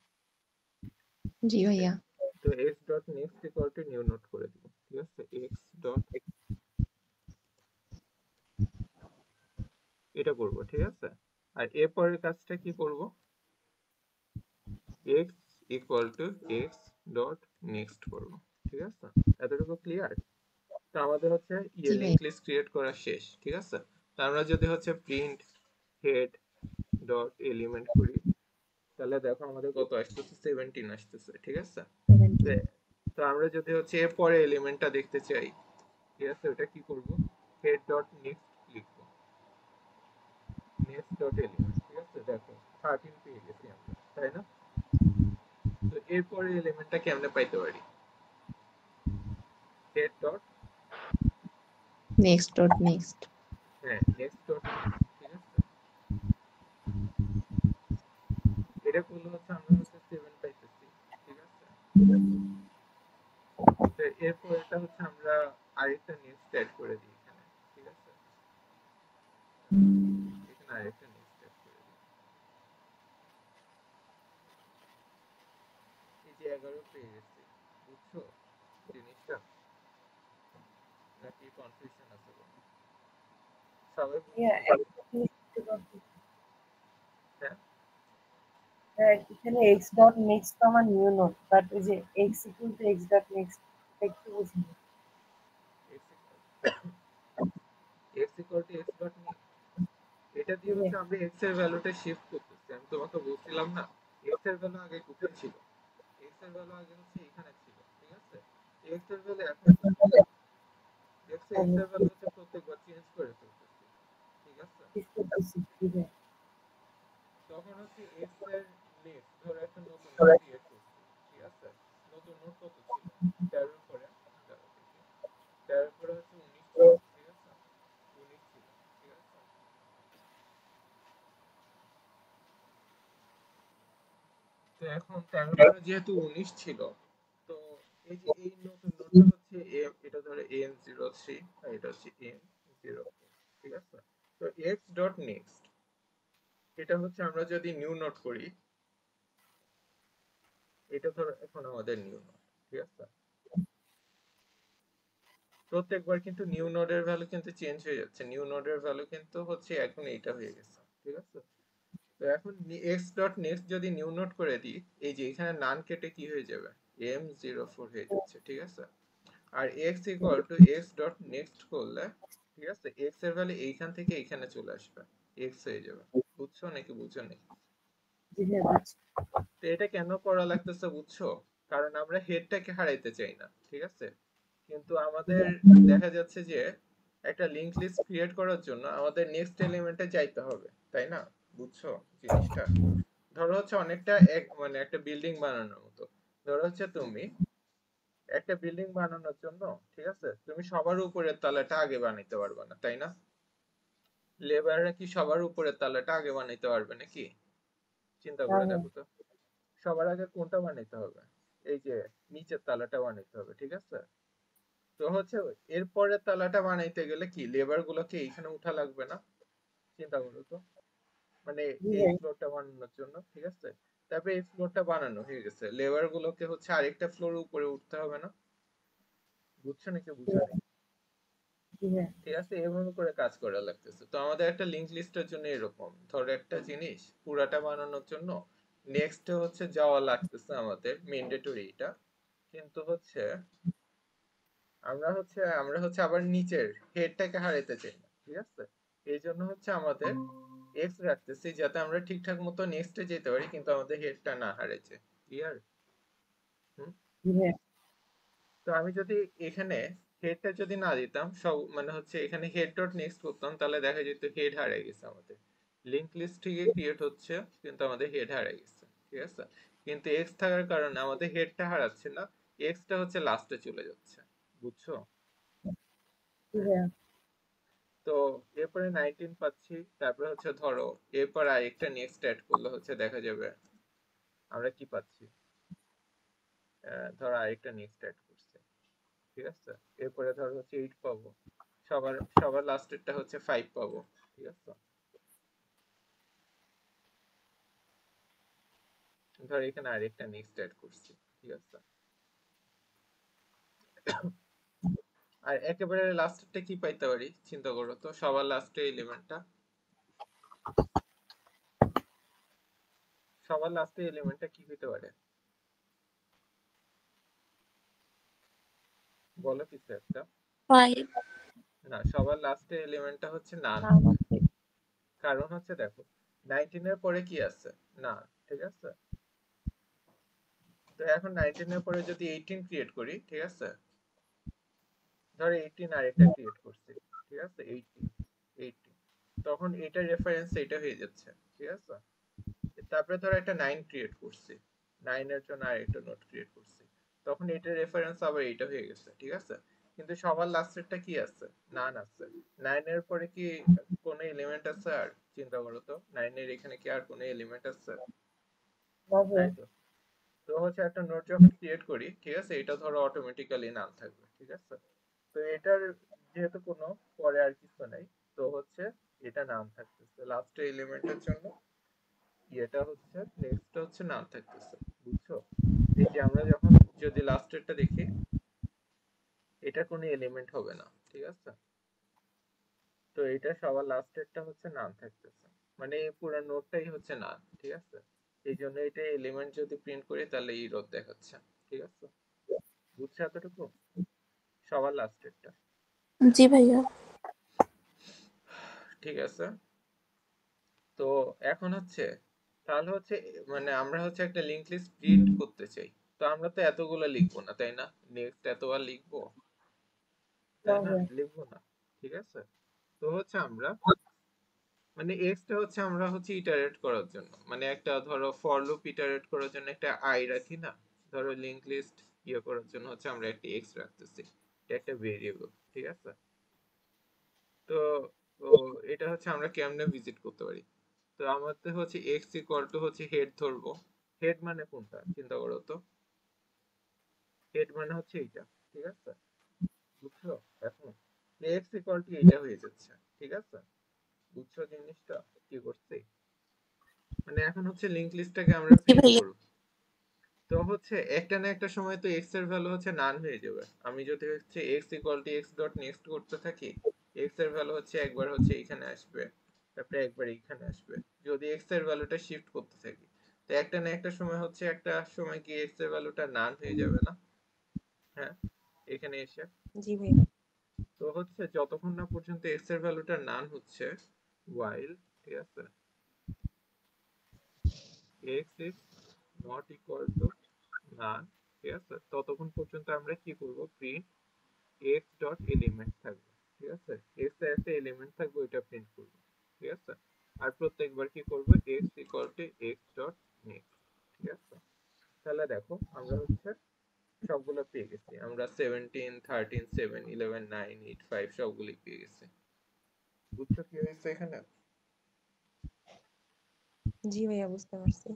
জি ভাইয়া। তো X dot next equal to new node করে দিব, ঠিক আছে, এক্স ডট এটা করব, ঠিক আছে। আর এরপরের কাজটা কি করব, x equal to x dot next করব, ঠিক আছে। এতটুকু ক্লিয়ার? তো আমাদের হচ্ছে জি লিঙ্ক ভাইয়া। লিস্ট ক্রিয়েট করা শেষ, ঠিক আছে। তো আমরা যদি হচ্ছে প্রিন্ট হেড ডট এলিমেন্ট করি, তাহলে দেখো আমাদের কত আসতেছে, 17 আসতেছে, ঠিক আছে। 17। তো আমরা যদি হচ্ছে এর পরে এলিমেন্টটা দেখতে চাই, ঠিক আছে, ওটা কি করব, হেড ডট নেক্সট লিখবো, নেক্সট ডট এলিমেন্ট, ঠিক আছে। দেখো 13 পেয়ে গেছি আমরা, তাই না? তো এরপরে এলিমেন্টটা কেমনে পাইতে পারি, head dot, next dot next. হ্যাঁ, নেক্সট ডট নেক্সট, ঠিক আছে। এটা করলে হচ্ছে আমরা হচ্ছে 7 পাইতেছি, ঠিক আছে। তো এরপর এটা হচ্ছে আমরা আরেকটা নেক্সট অ্যাড করে দিই এখানে, ঠিক আছে, এখানে আরেকটা নেক্সট অ্যাড করে দিই, এই যে 11 পেয়ে গেছি, বুঝছো জিনিসটা, নাকি কনফিউশন আছে কোনো? সবাই ভাইয়া বুঝছো? একটা জিনিস বুঝতে পারছি। হ্যাঁ, হ্যাঁ, এখানে এক্স ডট নেক্সট তো আমার নিউ নোড, বাট ওই যে x equal to x dot next একটু বুঝিনি। X equal to x dot next, এটা দিয়ে হচ্ছে আমরা এক্স এর ভ্যালুটা শিফট করতেছি, আমি তোমাকে বলছিলাম না, এক্স এর ভ্যালু আগে কোথায় ছিল, এক্স এর ভ্যালু আগে হচ্ছে এখানে ছিল, ঠিক আছে। এক্স এর ভ্যালু এখন কোথায়, দেখছো এক্স এর ভ্যালু হচ্ছে প্রত্যেকবার চেঞ্জ করে ফেলতেছি, ঠিক আছে। তখন হচ্ছে এক্স এর নেক্সট ধরো একটা নতুন নোড ক্রিয়েট করছি, ঠিক আছে। নতুন নোড কত ছিল, 13 এর পরে, দাঁড়াও দেখি, 13 এর পরে হচ্ছে 19 ছিল, ঠিক আছে, 19 ছিল, ঠিক আছে। তো এখন 13 এর পরে যেহেতু 19 ছিল, তো এই যে এই নতুন নোডটা হচ্ছে এম, এটা ধরো m03 আর এটা হচ্ছে m04, ঠিক আছে। তো x ডট নেক্সট, এটা হচ্ছে আমরা যদি নিউ নোড করি, এটা ধরো এখন আমাদের নিউ নোড, ঠিক আছে। প্রত্যেকবার কিন্তু নিউ নোডের ভ্যালু কিন্তু চেঞ্জ হয়ে যাচ্ছে, নিউ নোডের ভ্যালু কিন্তু হচ্ছে এখন এইটা হয়ে গেছে, ঠিক আছে। তো এখন x ডট নেক্সট যদি নিউ নোড করে দিই, এই যে এখানে নান কেটে কি হয়ে যাবে, m04 হয়ে যাচ্ছে, ঠিক আছে। আর x equal to x dot next করলে, ঠিক আছে, x এর ভ্যালু এইখান থেকে এইখানে চলে আসবে, x হয়ে যাবে। বুঝছো নাকি বুঝছো নাকি? তো এটা কেন করা লাগতেছে বুঝছো, কারণ আমরা হেডটাকে হারাইতে চাই না, ঠিক আছে। কিন্তু আমাদের দেখা যাচ্ছে যে একটা লিংক লিস্ট ক্রিয়েট করার জন্য আমাদের নেক্সট এলিমেন্টে যাইতে হবে, তাই না? বুঝছো জিনিসটা? ধরো হচ্ছে অনেকটা মানে একটা বিল্ডিং বানানোর মতো, ধরো হচ্ছে তুমি একটা বিল্ডিং বানানোর জন্য, ঠিক আছে, তুমি সবার উপরের তলাটা আগে বানাইতে পারবে না, তাই না? লেবাররা কি সবার উপরের তলাটা আগে বানাইতে পারবে নাকি? চিন্তা করে দেখো তো, সবার আগে কোনটা বানাইতে হবে, এই যে নিচের তলাটা বানাইতে হবে, ঠিক আছে। তো হচ্ছে এর পরের তলাটা বানাইতে গেলে কি লেবার গুলোকে এইখানে উঠা লাগবে না? চিন্তা করো তো, মানে এই ফ্লোরটা বানানোর জন্য, ঠিক আছে। তারপরে এই ফ্লোরটা বানানো হয়ে গেছে, লেয়ার গুলোকে হচ্ছে আরেকটা ফ্লোর উপরে উঠতে হবে না? বুঝছো নাকি বুঝো নি? জি ভাইয়া। ঠিক আছে, এভাবে করে কাজ করা লাগতেছে। তো আমাদের একটা লিংক লিস্টের জন্য এরকম ধরো একটা জিনিস পুরাটা বানানোর জন্য নেক্সট হচ্ছে যাওয়া লাগতেছে আমাদের ম্যান্ডেটরি এটা, কিন্তু হচ্ছে আমরা হচ্ছে আবার নিচের হেডটাকে হারাইতে চাই না, ঠিক আছে? এই জন্য হচ্ছে আমাদের এক্স রাখতেছি যাতে আমরা ঠিকঠাক মতো নেক্সটে যেতে পারি কিন্তু আমাদের হেডটা না হারাইছে। ক্লিয়ার? হুম। জি ভাইয়া। তো আমি যদি এখানে হেডটা যদি না দিতাম, সব মানে হচ্ছে এখানে হেড ডট নেক্সট করতাম, তাহলে দেখা যেত হেড হারিয়ে গেছে আমাদের। লিংক লিস্ট ঠিকই ক্রিয়েট হচ্ছে কিন্তু আমাদের হেড হারিয়ে গেছে, ঠিক আছে? কিন্তু এক্স থাকার কারণে আমাদের হেডটা হারাচ্ছে না, এক্সটা হচ্ছে লাস্টে চলে যাচ্ছে। বুঝছো? জি হুম। ভাইয়া। তো এরপরে 19 পাচ্ছি, তারপরে হচ্ছে ধরো এরপর আরেকটা নেক্সট অ্যাড করলে হচ্ছে দেখা যাবে আমরা কি পাচ্ছি। ধরো আরেকটা নেক্সট অ্যাড করছে, ঠিক আছে? এরপরে ধরো হচ্ছে 8 পাবো, সবার সবার লাস্টেরটা হচ্ছে 5 পাবো, ঠিক আছে? ধর এখানে আরেকটা নেক্সট অ্যাড করছি, ঠিক আছে? আর একেবারে লাস্টেরটা কি পাইতে পারি চিন্তা করো তো, সবার লাস্টের এলিমেন্টটা, সবার লাস্টের এলিমেন্টটা কি হইতে পারে বলো কিছু একটা। 5। না, সবার লাস্টের এলিমেন্টটা হচ্ছে নান নাম হবে। আছে। কারণ হচ্ছে দেখো 19 এর পরে কি আছে, না, ঠিক আছে? তো এখন 19 এর পরে যদি 18 ক্রিয়েট করি, ঠিক আছে? ধরো 18 আর এটা ক্রিয়েট করছি, ঠিক আছে? 18 তখন এটার রেফারেন্স এটা হয়ে যাচ্ছে, ঠিক আছে? তারপরে ধরো একটা 9 ক্রিয়েট করছি, 9 এর জন্য আর একটা নোট ক্রিয়েট করছি, তখন এটার রেফারেন্স আবার এটা হয়ে গেছে, ঠিক আছে? কিন্তু সবার লাস্টেরটা কি আছে, নান আছে। 9 এর পরে কি কোনো এলিমেন্ট আছে আর চিন্তা করো তো, 9 এর এখানে কি আর কোনো এলিমেন্ট আছে? না ভাইয়া। নাই তো। তো হচ্ছে একটা নোট যখন ক্রিয়েট করি, ঠিক আছে, এটা ধরো অটোমেটিক্যালি নাম থাকবে, ঠিক আছে? তো এটার যেহেতু কোনো পরে আর কিছু নাই, তো হচ্ছে এটা নাম থাকতেছে লাস্টের এলিমেন্টের জন্য, এটা হচ্ছে নেক্সট হচ্ছে নাম থাকতেছে। বুঝছো? এই যে আমরা যখন যদি লাস্টেরটা দেখি, এটা কোনো এলিমেন্ট হবে না, ঠিক আছে? তো এটা সবার লাস্টেরটা হচ্ছে নাম থাকতেছে, মানে এই পুরো নোটটাই হচ্ছে নাম, ঠিক আছে? এই জন্য এটা এলিমেন্ট যদি প্রিন্ট করি তাহলে এই রোধ দেখাচ্ছে, ঠিক আছে? বুঝছো এতটুকু সবার লাস্টেরটা? জি ভাইয়া। ঠিক আছে। তো এখন হচ্ছে তাহলে হচ্ছে মানে আমরা হচ্ছে একটা লিংক লিস্ট প্রিন্ট করতে চাই, তো আমরা তো এতগুলো লিখবো না তাই না, নেক্সট এতবার লিখবো না তাই না, ভাইয়া। লিখবো না, ঠিক আছে? তো হচ্ছে আমরা মানে এক্সটা হচ্ছে আমরা হচ্ছে ইটারেট করার জন্য, মানে একটা ধরো ফর লুপ ইটারেট করার জন্য একটা আই রাখি না, ধরো লিংক লিস্ট ইয়ে করার জন্য হচ্ছে আমরা একটা এক্স রাখতেছি, এটা একটা ভেরিয়েবল, ঠিক আছে? তো তো এটা হচ্ছে আমরা কেমনে ভিজিট করতে পারি। তো আমাদের হচ্ছে এক্স ইকুয়াল টু হচ্ছে হেড ধরবো, হেড মানে কোনটা চিন্তা করো তো, হেড মানে হচ্ছে এইটা, ঠিক আছে? বুঝছো? এখন এক্স ইকুয়াল টু এইটা হয়ে যাচ্ছে, ঠিক আছে? বুঝছো জিনিসটা কি করছি? মানে এখন হচ্ছে লিংক লিস্টটাকে আমরা জি প্রিন্ট ভাইয়া। করব। তো হচ্ছে একটা না একটা সময় তো এক্স এর ভ্যালু হচ্ছে নান হয়ে যাবে, আমি যদি হচ্ছে x equal to x dot next করতে থাকি, এক্স এর ভ্যালু হচ্ছে একবার হচ্ছে এখানে আসবে, তারপরে একবার এখানে আসবে, যদি এক্স এর ভ্যালুটা শিফট করতে থাকি, তো একটা না একটা সময় হচ্ছে একটা সময় কি এক্স এর ভ্যালুটা নান হয়ে যাবে না? হ্যাঁ, এখানে এসে। জি ভাইয়া। তো হচ্ছে যতক্ষণ না পর্যন্ত এক্স এর ভ্যালুটা নান হচ্ছে, while, ঠিক আছে, x is not equal to none, ঠিক আছে, ততক্ষণ পর্যন্ত আমরা কি করব, প্রিন্ট x ডট এলিমেন্ট থাকবে, ঠিক আছে? x এর একটা এলিমেন্ট থাকবে ওইটা প্রিন্ট করব, ঠিক আছে? আর প্রত্যেকবার কি করব, x equal to x dot next, ঠিক আছে? তাহলে দেখো আমরা হচ্ছে সবগুলো পেয়ে গেছি, আমরা 17 13 7 11 9 8 5 সবগুলো পেয়ে গেছি। বুঝছো কি হয়েছে এখানে? জি ভাইয়া বুঝতে পারছি।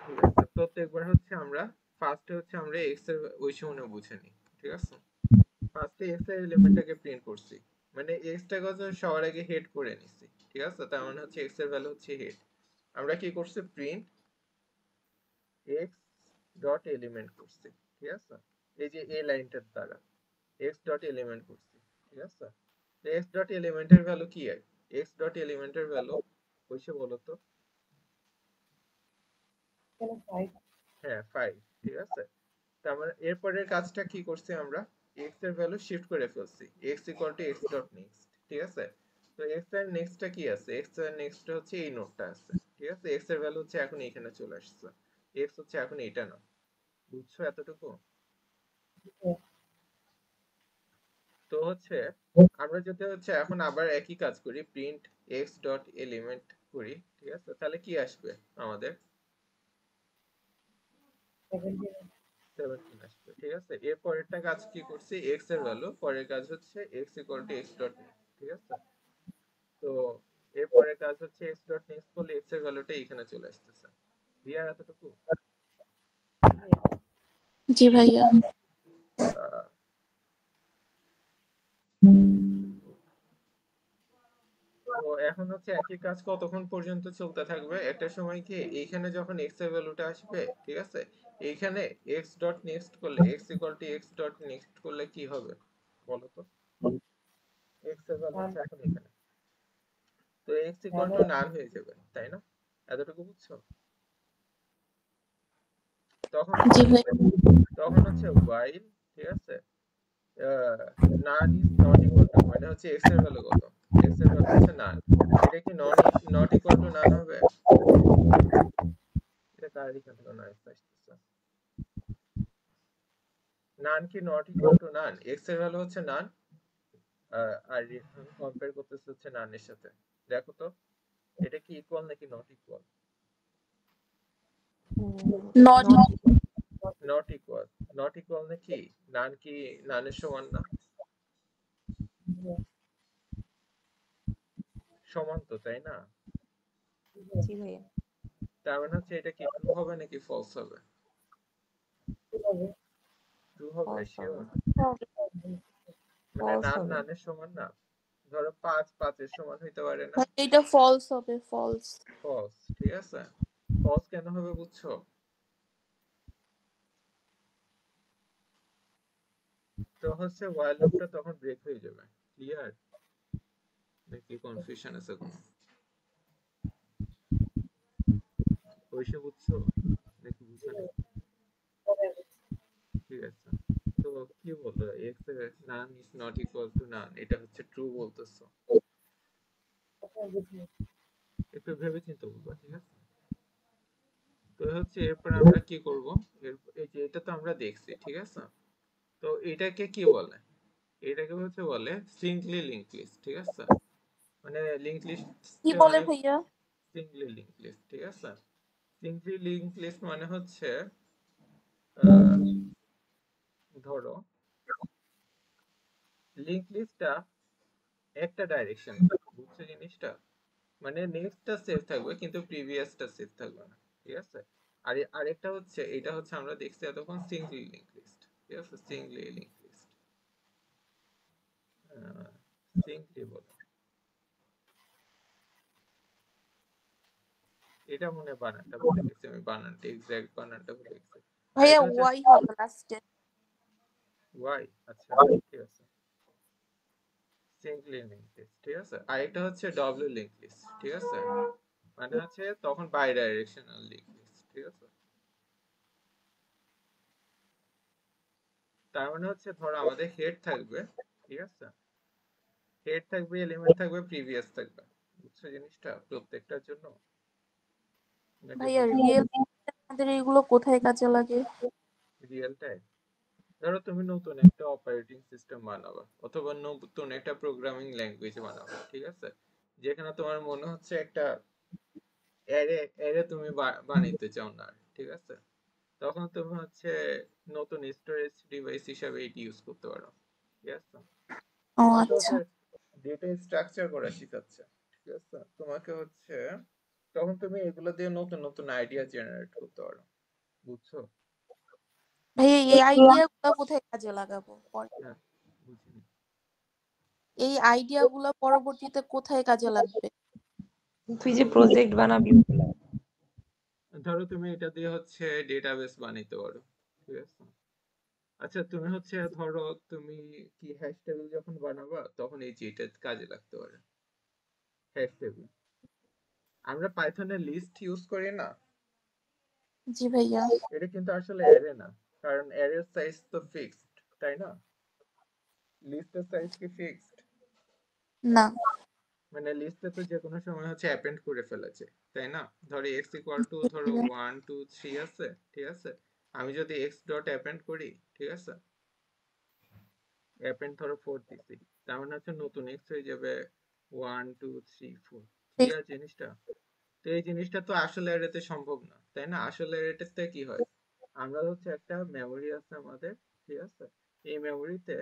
ঠিক আছে, প্রত্যেকবার হচ্ছে আমরা ফার্স্টে হচ্ছে আমরা এক্স এর ওই সময় বুঝে নিই, ঠিক আছে? ফার্স্টে এক্স এর এলিমেন্টটাকে প্রিন্ট করছি, মানে এক্স টাকে হচ্ছে সবার আগে হেড করে নিছি, ঠিক আছে? তার মানে হচ্ছে এক্স এর ভ্যালু হচ্ছে হেড, আমরা কি করছি, প্রিন্ট এক্স ডট এলিমেন্ট করছি, ঠিক আছে, এই যে এই লাইনটার দ্বারা এক্স ডট এলিমেন্ট করছি, ঠিক আছে। তো এক্স ডট এলিমেন্টের ভ্যালু কি হয়? এক্স ডট এলিমেন্টের ভ্যালু কইছে বলো তো? এখানে 5 হ্যাঁ 5, ঠিক আছে। তার মানে এরপরের কাজটা কি করছি আমরা? এক্স এর ভ্যালু শিফট করে ফেলছি, x equal to x dot next, ঠিক আছে। তো এক্স এর নেক্সটটা কি আছে? এক্স এর নেক্সট হচ্ছে এই নোটটা আছে, ঠিক আছে। এক্স এর ভ্যালু হচ্ছে এখন এখানে চলে আসছে, এক্স হচ্ছে এখন এটা না, বুঝছো এতটুকু? তো হচ্ছে আমরা যদি হচ্ছে এখন আবার একই কাজ করি, প্রিন্ট এক্স ডট এলিমেন্ট করি, ঠিক আছে, তাহলে কি আসবে আমাদের? 17 17 আসবে, ঠিক আছে। এর পরেরটা কাজ কি করছি? এক্স এর ভ্যালু, পরের কাজ হচ্ছে x equal to x dot next, ঠিক আছে। তো এর পরের কাজ হচ্ছে এক্স ডট নেক্সট করলে এক্স এর ভ্যালুটা এখানে চলে আসতেছে। ক্লিয়ার এতটুকু? জি ভাইয়া। আহ, তো এখন হচ্ছে একই কাজ কতক্ষণ পর্যন্ত চলতে থাকবে? একটা সময় কি এইখানে যখন এক্স এর ভ্যালুটা আসবে, ঠিক আছে, এইখানে এক্স ডট নেক্সট করলে x equal to x dot next করলে কি হবে বলো তো? এক্স এর ভ্যালু হচ্ছে এখন এখানে, তো এক্স ইকুয়াল টু নাল হয়ে যাবে, তাই না? এতটুকু বুঝছো? তখন জি হচ্ছে ভাইয়া। তখন হচ্ছে while, ঠিক আছে, নান ইজ নট ইকুয়াল টু, মানে হচ্ছে এক্স এর ভ্যালু কত? এক্স এর ভ্যালু হচ্ছে নান, এটা কি নট ইকুয়াল টু নান হবে? এটা কার এখান থেকে নয়েজ আসতেছে? নান কি not equal to naan? X এর ভ্যালু হচ্ছে নান, আর কম্পেয়ার করতেছে হচ্ছে নানের সাথে। দেখো তো এটা কি ইকুয়াল নাকি not equal? Not not not equal. Not equal নাকি? নান কি নানের সমান না? সমান তো, তাই না? জি ভাইয়া। তার মানে হচ্ছে এটা কি ট্রু হবে নাকি ফলস হবে? ট্রু হবে, ফলস শিওর? হবে। মানে ফলস নান হবে। নানের সমান না, ধরো 5 5 এর সমান হইতে পারে না? ভাইয়া, এটা ফলস হবে, ফলস। ফলস, ঠিক আছে। ফলস কেন হবে বুঝছো? তো হচ্ছে while লুপটা তখন ব্রেক হয়ে যাবে। ক্লিয়ার নাকি কনফিউশন আছে কোনো? ওইসব বুঝছো নাকি বুঝো নাই? ঠিক আছে। তো কি বলতো, এক্স এর নান ইজ নট ইকুয়াল টু নান, এটা হচ্ছে ট্রু বলতেছো। একটু ভেবে চিন্তে বলবা, ঠিক আছে। তো হচ্ছে এরপর আমরা কি করব? এই যে এটা তো আমরা দেখছি, ঠিক আছে। তো এটাকে কি বলে? এটাকে হচ্ছে বলে সিঙ্গলি লিংক লিস্ট, ঠিক আছে। মানে লিংক লিস্ট কি বলে মানে ভাইয়া? সিঙ্গলি লিংক লিস্ট, ঠিক আছে। সিঙ্গলি লিংক লিস্ট মানে হচ্ছে আহ, ধরো লিংক লিস্টটা একটা ডাইরেকশন, বুঝছো জিনিসটা? মানে নেক্সটটা সেফ থাকবে কিন্তু প্রিভিয়াসটা সেফ থাকবে না, ঠিক আছে। আর আরেকটা হচ্ছে এটা হচ্ছে আমরা দেখছি এতক্ষণ সিঙ্গলি লিংক লিস্ট, ঠিক আছে, সিঙ্গলি লিংক লিস্ট, সিঙ্গলি বলে। এটা মনে হয় বানানটা ভুলে গেছি আমি, বানানটা এক্সাক্ট বানানটা ভুলে গেছি। আর ভাইয়া এটা হচ্ছে ওয়াই হবে লাস্টে। ওয়াই, আচ্ছা ঠিক আছে, সিঙ্গলি লিংক লিস্ট, ঠিক আছে। আর এটা হচ্ছে ডবল লিংক লিস্ট, ঠিক আছে, মানে হচ্ছে তখন বাই ডাইরেকশনাল লিংক লিস্ট, ঠিক আছে। তার মানে হচ্ছে ধরো আমাদের হেড থাকবে, ঠিক আছে, হেড থাকবে, এলিমেন্ট থাকবে, প্রিভিয়াস থাকবে, বুঝছো জিনিসটা প্রত্যেকটার জন্য নাকি ভাইয়া বুঝো? রিয়েল আমাদের এগুলো কোথায় কাজে লাগে? রিয়েল টাইম, ধরো তুমি নতুন একটা অপারেটিং সিস্টেম বানাবা অথবা নতুন একটা প্রোগ্রামিং ল্যাঙ্গুয়েজ বানাবা, ঠিক আছে, যেখানে তোমার মনে হচ্ছে একটা অ্যারে অ্যারে তুমি বানাইতে চাও না, ঠিক আছে, তখন তুমি হচ্ছে নতুন স্টোরেজ ডিভাইস হিসাবে এটি ইউজ করতে পারো, ঠিক আছে। ও তোমাকে আচ্ছা। হচ্ছে ডেটা স্ট্রাকচার করা শিখাচ্ছে, ঠিক আছে, তোমাকে হচ্ছে তখন তুমি এগুলো দিয়ে নতুন নতুন আইডিয়া জেনারেট করতে পারো, বুঝছো? ভাইয়া এই আইডিয়া গুলা কোথায় কাজে লাগাবো পরে? হ্যাঁ, বুঝিনি। এই আইডিয়া গুলা পরবর্তীতে কোথায় কাজে লাগবে? তুই যে প্রজেক্ট বানাবি ওগুলা। ধরো তুমি এটা দিয়ে হচ্ছে ডেটাবেস বানাইতে পারো, ঠিক আছে। আচ্ছা তুমি হচ্ছে ধরো তুমি কি হ্যাশ টেবিল যখন বানাবা তখন এই যেটা কাজে লাগতে পারে, হ্যাশ টেবিল। আমরা পাইথনে লিস্ট ইউজ করি না, জি ভাইয়া। এটা কিন্তু আসলে অ্যারে না, কারণ অ্যারের সাইজ তো ফিক্সড, তাই না? লিস্টের সাইজ কি ফিক্সড? না। মানে লিস্টে তো যে কোনো সময় হচ্ছে অ্যাপেন্ড করে ফেলেছে, তাই না? ধরো এক্স ইকুয়াল টু ধরো 1 2 3 আছে, ঠিক আছে। আমি যদি এক্স ডট অ্যাপেন্ড করি, ঠিক আছে, অ্যাপেন্ড ধরো 4 দিছি, তার মানে হচ্ছে নতুন এক্স হয়ে যাবে 1 2 3 4। ক্লিয়ার জিনিসটা? তো এই জিনিসটা তো আসলে অ্যারেতে সম্ভব না, তাই না? আসলে অ্যারেতে কি হয়, আমরা হচ্ছে একটা মেমোরি আছে আমাদের, ঠিক আছে। এই মেমোরিতে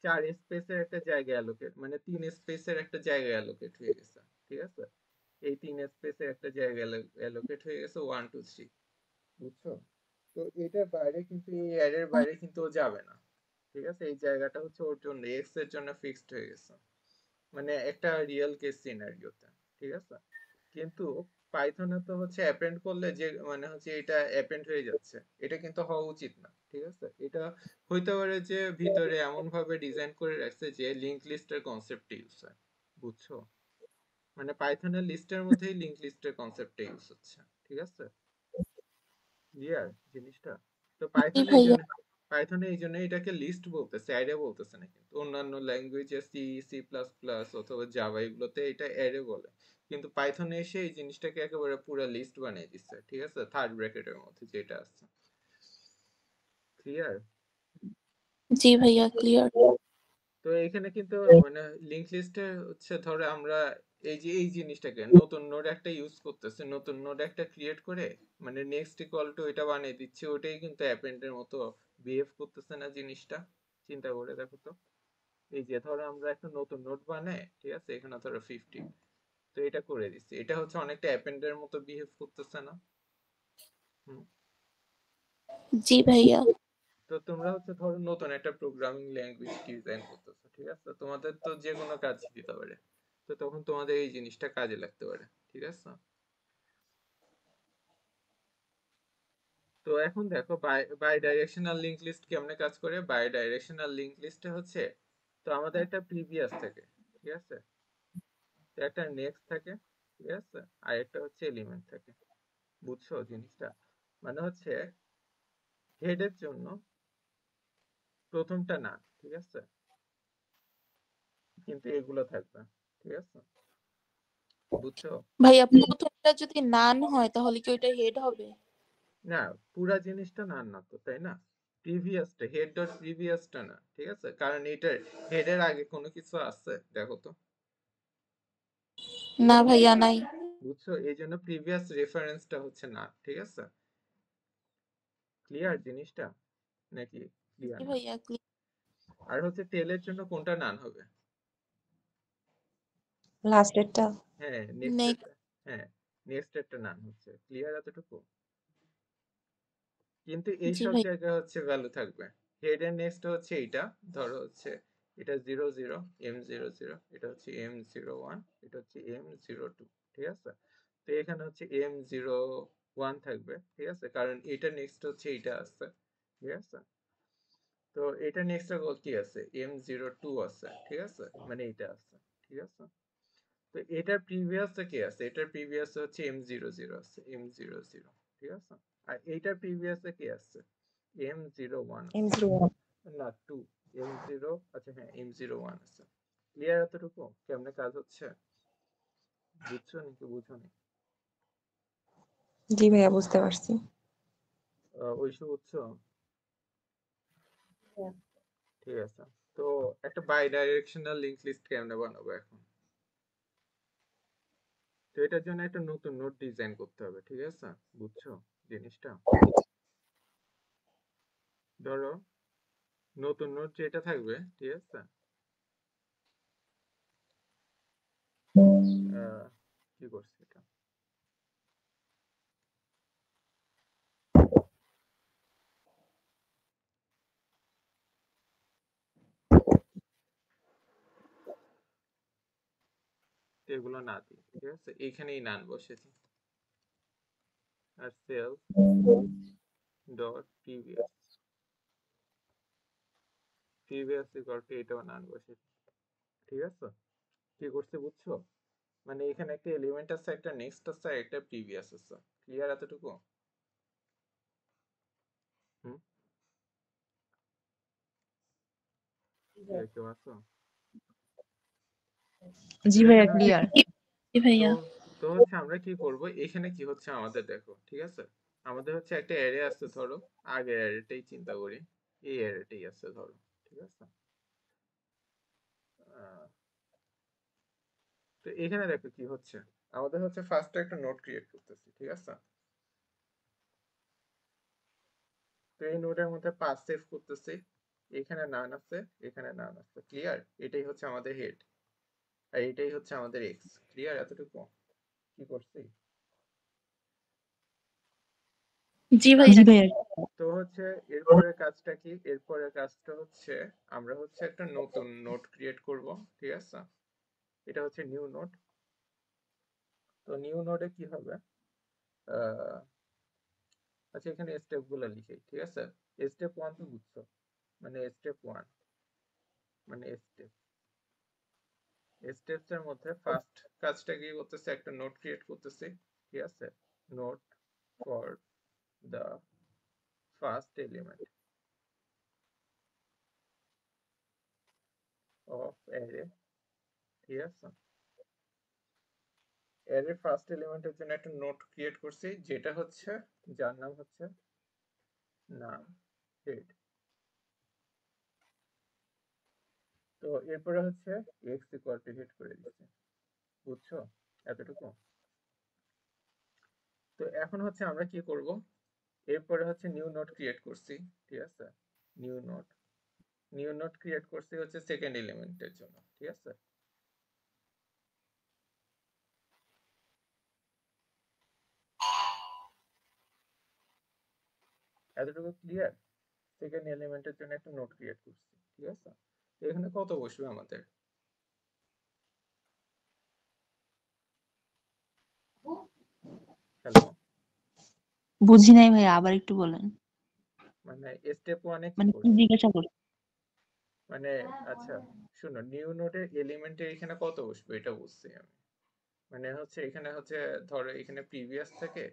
4 স্পেসের একটা জায়গা অ্যালোকেট, মানে 3 স্পেসের একটা জায়গা অ্যালোকেট হয়ে গেছে, ঠিক আছে। এই 3 স্পেসের একটা জায়গা অ্যালোকেট হয়ে গেছে 1 2 3, বুঝছো? তো এটার বাইরে কিন্তু, এই অ্যারের বাইরে কিন্তু ও যাবে না, ঠিক আছে। এই জায়গাটা হচ্ছে ওর জন্য, এক্স এর জন্য ফিক্সড হয়ে গেছে, মানে একটা রিয়েল কেস সিনারিওতে, ঠিক আছে। কিন্তু পাইথনে তো হচ্ছে অ্যাপেন্ড করলে যে মানে হচ্ছে এটা অ্যাপেন্ড হয়ে যাচ্ছে, এটা কিন্তু হওয়া উচিত না, ঠিক আছে। এটা হইতে পারে যে ভিতরে এমন ভাবে ডিজাইন করে রাখছে যে লিংক লিস্টের কনসেপ্ট ইউজ হয়, বুঝছো? মানে পাইথনের লিস্টের মধ্যেই লিংক লিস্টের কনসেপ্টটা ইউজ হচ্ছে, ঠিক আছে। ক্লিয়ার জিনিসটা? তো জি পাইথনে এই ভাইয়া। জন্য, পাইথনে এই জন্য এটাকে লিস্ট বলতেছে, অ্যারে বলতেছে না। কিন্তু অন্যান্য ল্যাঙ্গুয়েজে সি সি প্লাস প্লাস অথবা জাভা এগুলোতে এটা অ্যারে বলে, কিন্তু পাইথনে এসে এই জিনিসটাকে একেবারে পুরো লিস্ট বানিয়ে দিচ্ছে, ঠিক আছে, থার্ড ব্র্যাকেটের মধ্যে যেটা আছে। ক্লিয়ার? জি ভাইয়া ক্লিয়ার। তো এখানে কিন্তু মানে লিংক লিস্টে হচ্ছে ধরো আমরা এই যে এই জিনিসটাকে নতুন নোড একটা ইউজ করতেছে, নতুন নোড একটা ক্রিয়েট করে মানে নেক্সট ইকুয়াল টু এটা বানিয়ে দিচ্ছে, ওটাই কিন্তু অ্যাপেন্ডের মতো বিহেভ করতেছে না জিনিসটা? চিন্তা করে দেখো তো। এই যে ধরো আমরা একটা নতুন নোড বানাই, ঠিক আছে, এখানে ধরো 50, তো এটা করে দিচ্ছি, এটা হচ্ছে অনেকটা অ্যাপেন্ডের মতো বিহেভ করতেছে না? হুম। জি ভাইয়া। তো তোমরা হচ্ছে ধরো নতুন একটা প্রোগ্রামিং ল্যাঙ্গুয়েজ ডিজাইন করতেছো, ঠিক আছে, তোমাদের তো যে কোনো কাজ দিতে পারে, তো তখন তোমাদের এই জিনিসটা কাজে লাগতে পারে, ঠিক আছে। তো এখন দেখো বাই ডাইরেকশনাল লিংক লিস্ট কেমনে কাজ করে। বাই ডাইরেকশনাল লিংক লিস্টে হচ্ছে, তো আমাদের একটা প্রিভিয়াস থাকে, ঠিক আছে, তো একটা নেক্সট থাকে, ঠিক আছে, আর একটা হচ্ছে এলিমেন্ট থাকে, বুঝছো জিনিসটা? মানে হচ্ছে হেডের জন্য প্রথমটা না, ঠিক আছে, কিন্তু এগুলো থাকবে, ঠিক আছে, বুঝছো? ভাইয়া প্রথমটা যদি নান হয় তাহলে কি ওইটা হেড হবে? না, পুরা জিনিসটা না, না তো, তাই না? প্রিভিয়াসটা, হেড ডট প্রিভিয়াসটা না, ঠিক আছে, কারণ এটার হেডের আগে কোনো কিছু আছে দেখো তো। না ভাইয়া নাই। বুঝছো? এই জন্য প্রিভিয়াস রেফারেন্সটা হচ্ছে না, ঠিক আছে। ক্লিয়ার জিনিসটা নাকি ক্লিয়ার জি না? ভাইয়া clear। আর হচ্ছে টেলের জন্য কোনটা নান হবে? লাস্টেরটা। হ্যাঁ নেক্সট নেক্সট। এরটা, হ্যাঁ নেক্সট এরটা নান হচ্ছে। ক্লিয়ার এতটুকু? কিন্তু এই জি সব ভাই। জায়গায় হচ্ছে ভ্যালু থাকবে। হেড এর নেক্সট হচ্ছে এইটা, ধরো হচ্ছে এটা 00 m00, এটা হচ্ছে m01, এটা হচ্ছে m02, ঠিক আছে। তো এখানে হচ্ছে m01 থাকবে, ঠিক আছে, কারণ এটা নেক্সট হচ্ছে এইটা আছে, ঠিক আছে। তো এটা নেক্সট কি আছে, m02 আছে, ঠিক আছে, মানে এটা আছে, ঠিক আছে। তো এটার প্রিভিয়াস কি আছে, এটার প্রিভিয়াস হচ্ছে m00 আছে, m00, ঠিক আছে। আর এইটার প্রিভিয়াস কি আছে, m01 আছে, M01। না 2, m0, আচ্ছা হ্যাঁ m01 আছে। ক্লিয়ার এতটুকু কেমনে কাজ হচ্ছে? বুঝছো নাকি বুঝোনি? জি ভাইয়া বুঝতে পারছি। ঐশু বুঝছো? হ্যাঁ। ঠিক আছে। তো একটা বাই ডাইরেকশনাল লিংক লিস্ট কেমনে বানাবো এখন? তো এটার জন্য একটা নতুন নোট ডিজাইন করতে হবে, ঠিক আছে, বুঝছো জিনিসটা? ধরো নতুন নোট যেটা থাকবে, ঠিক আছে, কি করছে এটা, এগুলো না দিই, ঠিক আছে, এইখানেই নান বসে দিই। আর self dot previous equal to এটা বানান বসে, ঠিক আছে? কি করছে বুঝছো? মানে এখানে একটা এলিমেন্ট আছে, একটা নেক্সট আছে, আর একটা প্রিভিয়াস আছে। ক্লিয়ার এতটুকু? হুম, কেউ আছো? জি তো ভাইয়া এখানে ক্লিয়ার। জি তো ভাইয়া। তো হচ্ছে আমরা কি করব, এখানে কি হচ্ছে আমাদের দেখো, ঠিক আছে? আমাদের হচ্ছে একটা অ্যারে আছে, ধরো আগের অ্যারেটাই চিন্তা করি, এই অ্যারেটাই আছে ধরো, ঠিক আছে? আহ, তো এখানে দেখো কি হচ্ছে, আমাদের হচ্ছে ফার্স্ট একটা নোড ক্রিয়েট করতেছি, ঠিক আছে? তো এই নোডের মধ্যে পাস সেভ করতেছি, এখানে নান আছে, এখানে নান আছে। ক্লিয়ার? এটাই হচ্ছে আমাদের হেড, আর এটাই হচ্ছে আমাদের এক্স। ক্লিয়ার এতটুকু? কি করছি? জি জি ভাইয়া। ভাইয়া। তো হচ্ছে এরপরের কাজটা কি, এরপরের কাজটা হচ্ছে আমরা হচ্ছে একটা নতুন নোড ক্রিয়েট করব, ঠিক আছে? এটা হচ্ছে নিউ নোড। তো নিউ নোডে কি হবে, আহ, আচ্ছা এখানে স্টেপ গুলো লিখি, ঠিক আছে? স্টেপ 1 তো বুঝছো, মানে স্টেপ 1 মানে স্টেপস এর মধ্যে ফার্স্ট কাজটা কি করতেছে, একটা নোড ক্রিয়েট করতেছে, ঠিক আছে? Node for the first element of array, ঠিক আছে? অ্যারে ফার্স্ট এলিমেন্টের জন্য একটা নোড ক্রিয়েট করছি, যেটা হচ্ছে, যার নাম হচ্ছে নাম হেড। তো এরপরে হচ্ছে এক্স ইকুয়াল টু হেড করে দিচ্ছি, বুঝছো এতটুকু? তো এখন হচ্ছে আমরা কি করব, এরপরে হচ্ছে নিউ নোড ক্রিয়েট করছি, ঠিক আছে? নিউ নোড ক্রিয়েট করছি হচ্ছে সেকেন্ড এলিমেন্টের জন্য, ঠিক আছে? এতটুকু ক্লিয়ার? সেকেন্ড এলিমেন্টের জন্য একটা নোড ক্রিয়েট করছি, ঠিক আছে? তো এখানে কত বসবে আমাদের? হ্যালো? বুঝি নাই ভাইয়া, আবার একটু বলেন। মানে স্টেপ 1 এ কি মানে কি করছি, জিজ্ঞাসা করছি? মানে আচ্ছা শুনো, নিউ নোডের এলিমেন্টের এখানে কত বসবে এটা বুঝছি আমি। মানে হচ্ছে এখানে হচ্ছে, ধরো এখানে প্রিভিয়াস থেকে,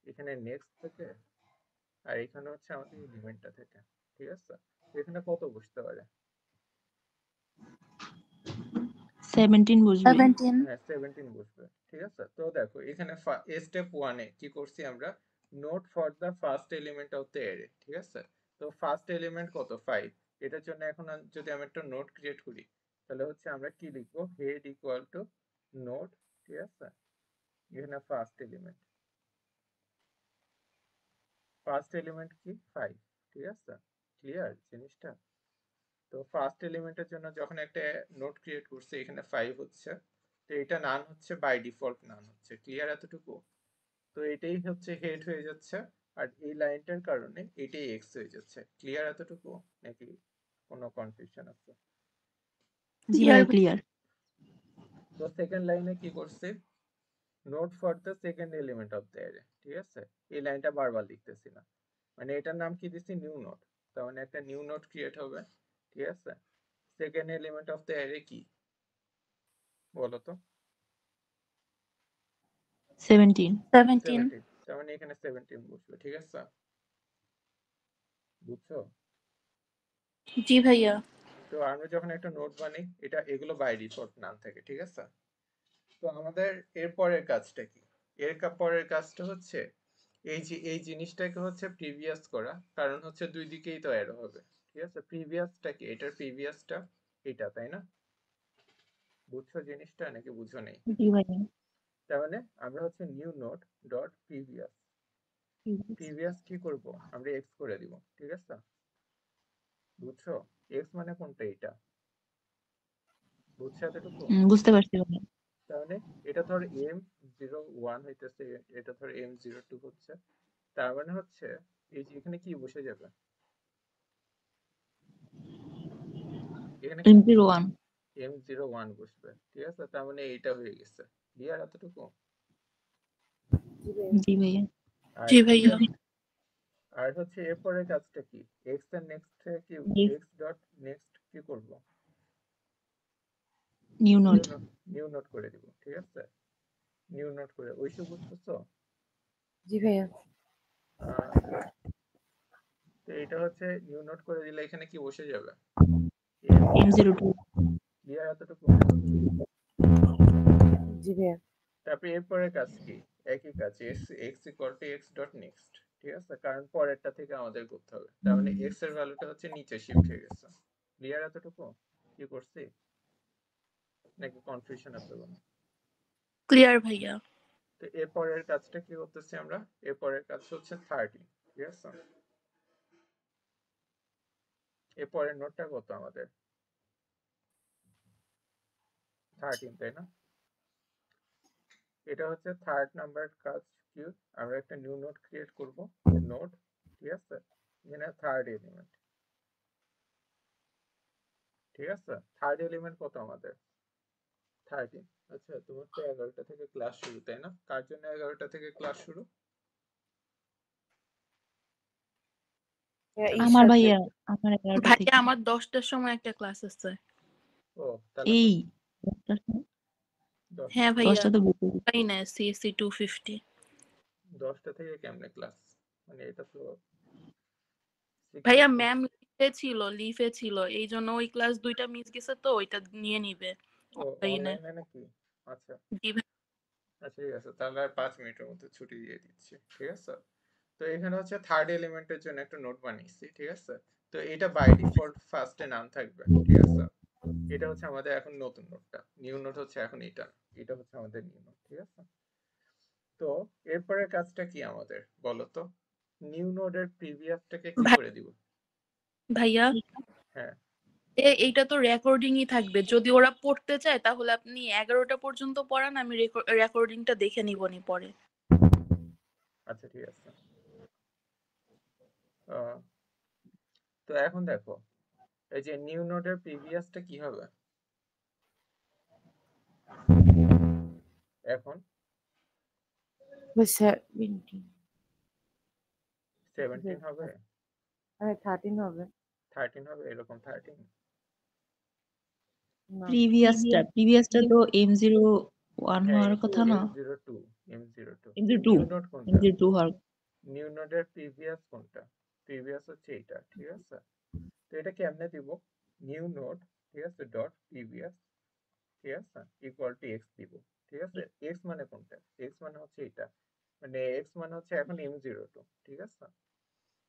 এখানে নেক্সট থেকে, আর এখানে হচ্ছে আমাদের এলিমেন্টটা থেকে, ঠিক আছে? তো এখানে কত বসতে পারে? 17 বসবে। 17। হ্যাঁ 17 বসবে, ঠিক আছে? তো দেখো এখানে স্টেপ 1 এ কি করছি আমরা, note for the first element of the array, ঠিক আছে? তো ফার্স্ট এলিমেন্ট কত, 5। এটার জন্য এখন যদি আমি একটা নোট ক্রিয়েট করি, তাহলে হচ্ছে আমরা কি লিখবো, হেড ইকুয়াল টু নোট, ঠিক আছে? এখানে ফার্স্ট এলিমেন্ট কি 5, ঠিক আছে? ক্লিয়ার জিনিসটা? তো ফার্স্ট এলিমেন্টের জন্য যখন একটা নোট ক্রিয়েট করছে, এখানে 5 হচ্ছে, তো এটা নান হচ্ছে, বাই ডিফল্ট নান হচ্ছে। ক্লিয়ার এতটুকু? তো এটাই হচ্ছে হেড হয়ে যাচ্ছে, আর এই লাইনটার কারণে এটাই এক্স হয়ে যাচ্ছে। ক্লিয়ার এতটুকু, নাকি কোনো কনফিউশন আছে? জি ক্লিয়ার। ভাইয়া ক্লিয়ার। তো সেকেন্ড লাইনে কি করছে, note for the second element of the array, ঠিক আছে? এই লাইনটা বারবার লিখতেছি না, মানে এটার নাম কি দিছি, নিউ নোট। তার মানে একটা নিউ নোট ক্রিয়েট হবে, ঠিক আছে? Second element of the array কি বলো তো? 17। 17। 17। তার মানে এখানে 17 বসবে, ঠিক আছে? বুঝছো? জি ভাইয়া। তো আমরা যখন একটা নোট বানাই, এটা এগুলো বাই ডিফল্ট নাম থাকে, ঠিক আছে? তো আমাদের এর পরের কাজটা কি, পরের কাজটা হচ্ছে এই জিনিসটাকে হচ্ছে প্রিভিয়াস করা, কারণ হচ্ছে দুই দিকেই তো অ্যারো হবে, ঠিক আছে? প্রিভিয়াসটা কি, এটার প্রিভিয়াসটা এটা, তাই না? বুঝছো জিনিসটা নাকি বুঝো নেই? জি ভাইয়া। তার মানে আমরা হচ্ছে নিউ নোট ডট প্রিভিয়াস কি করব, আমরা এক্স করে দিব, ঠিক আছে? বুঝছো? এক্স মানে কোনটা, এটা বুঝছো এতটুকু? বুঝতে পারছি ভাইয়া। তার মানে এটা ধর M01 হইতেছে, এটা ধর M02 হচ্ছে, তার মানে হচ্ছে এই যে এখানে কি বসে যাবে, এখানে কি বসবে, M01। M01 বসবে, ঠিক আছে? তার মানে এইটা হয়ে গেছে। ক্লিয়ার এতটুকু? জি ভাইয়া। জি ভাইয়া। আর জি ভাইয়া। আর হচ্ছে এরপরের কাজটা কি, এক্স এর নেক্সট কি Yes. এক্স ডট নেক্সট কি করব, New new note. Note, new note করে দিব, ঠিক আছে, নিউ নোট করে, ওইসব বুঝতেছো? জি ভাইয়া। আহ, তো এটা হচ্ছে নিউ নোট করে দিলে এখানে কি বসে যাবে, M02. ক্লিয়ার এতটুকু? জি ভাইয়া। তারপরে এরপরের কাজ কি, একই কাজ, x equal to x dot next, ঠিক আছে, কারণ পরেরটা থেকে আমাদের করতে হবে, তার মানে এক্স এর ভ্যালুটা হচ্ছে নিচে শিফট হয়ে গেছে, ক্লিয়ার এতটুকু? কি করছি নাকি কনফিউশন আছে কোনো? ক্লিয়ার ভাইয়া। তো এরপরের কাজটা কি করতেছি আমরা, এরপরের কাজ হচ্ছে 30, ঠিক আছে, এরপরের নোটটা কত আমাদের 13, তাই না? এটা হচ্ছে থার্ড নাম্বার কাজ কি, আমরা একটা নিউ নোট ক্রিয়েট করব, নোট, ঠিক আছে, এখানে থার্ড এলিমেন্ট, ঠিক আছে, থার্ড এলিমেন্ট কত আমাদের 13। আচ্ছা, তোমার তো 11টা থেকে ক্লাস শুরু, তাই না? কার জন্য 11টা থেকে ক্লাস শুরু? ভাইয়া, আমার ঈশার ভাইয়া, জন্য। আমার 11টা ভাইয়া থেকে। আমার 10টার সময় একটা ক্লাস আছে। ও তাহলে এই তো 10 হ্যাঁ ভাইয়া, 10টা তো বলতে তাই না, সিএসসি 250। 10টা থেকে কেমনে ক্লাস, মানে এটা তো ভাইয়া সিক্রেট। ম্যাম লিফে ছিল এই জন্য ওই ক্লাস 2টা মিস গেছে, তো ওইটা নিয়ে নিবে ও অনলাইনে। অনলাইনে নাকি? আচ্ছা জি ভাই। আচ্ছা, ঠিক আছে, তাহলে আর 5 মিনিটের মধ্যে ছুটি দিয়ে দিচ্ছি, ঠিক আছে। তো এখানে হচ্ছে থার্ড এলিমেন্টের জন্য একটা নোট বানিয়েছি, ঠিক আছে। তো এটা বাই ডিফল্ট ফার্স্টে নাম থাকবে, ঠিক আছে। এটা হচ্ছে আমাদের এখন নতুন নোটটা, নিউ নোট হচ্ছে এখন এটা, এটা হচ্ছে আমাদের নিউ নোট, ঠিক আছে। তো এরপরের কাজটা কি আমাদের বলো তো, নিউ নোডের প্রিভিয়াসটাকে কি করে দিব? ভাইয়া হ্যাঁ, এইটা তো রেকর্ডিংই থাকবে, যদি ওরা পড়তে চায় তাহলে আপনি 11টা পর্যন্ত পড়ান, আমি রেকর্ডিংটা দেখে নিবনি পরে। আচ্ছা ঠিক আছে। আহ, তো এখন দেখো, এই যে নিউ নোডের প্রিভিয়াসটা কি হবে এখন, 17 17 হবে, 13 হবে 13 হবে, এরকম 13, না। প্রিভিয়াসটা তো M01 হ্যাঁ হওয়ার কথা না, M02, M02 M02, new node কোনটা, M02 হওয়ার। নিউ নোডের প্রিভিয়াস কোনটা, প্রিভিয়াস হচ্ছে এটা, ঠিক আছে। তো এটা কেমনে দিব, নিউ নোড, ঠিক আছে, ডট প্রিভিয়াস, ঠিক আছে, ইকুয়াল টু এক্স দিব, ঠিক আছে। এক্স মানে কোনটা, এক্স মানে হচ্ছে এটা, মানে এক্স মানে হচ্ছে এখন M02, ঠিক আছে।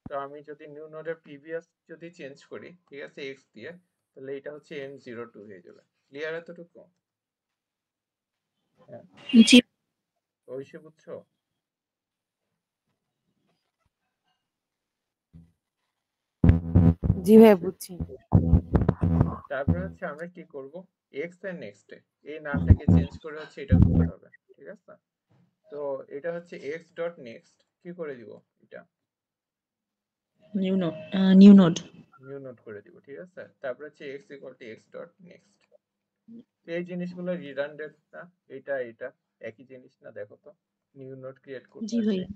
তো আমি যদি নিউ নোডের প্রিভিয়াস যদি চেঞ্জ করি, ঠিক আছে, এক্স দিয়ে, তাহলে এটা হচ্ছে M02 হয়ে যাবে, ক্লিয়ার এতটুকু? হ্যাঁ, জি অবশ্যই বুঝছো? জি ভাইয়া বুঝছি। তারপরে হচ্ছে আমরা কি করব, এক্স এর নেক্সটে এই নামটাকে চেঞ্জ করে হচ্ছে এটা করতে হবে, ঠিক আছে। তো এটা হচ্ছে এক্স ডট নেক্সট কি করে দিব, এটা নিউ নোট, নিউ নোট করে দিব, ঠিক আছে। তারপর হচ্ছে x equal to x dot next. তো এই জিনিসগুলো রিডান্ডেন্ট না, এটা এটা একই জিনিস না, দেখো তো, নিউ নোট ক্রিয়েট জি করতেছি, ভাইয়া।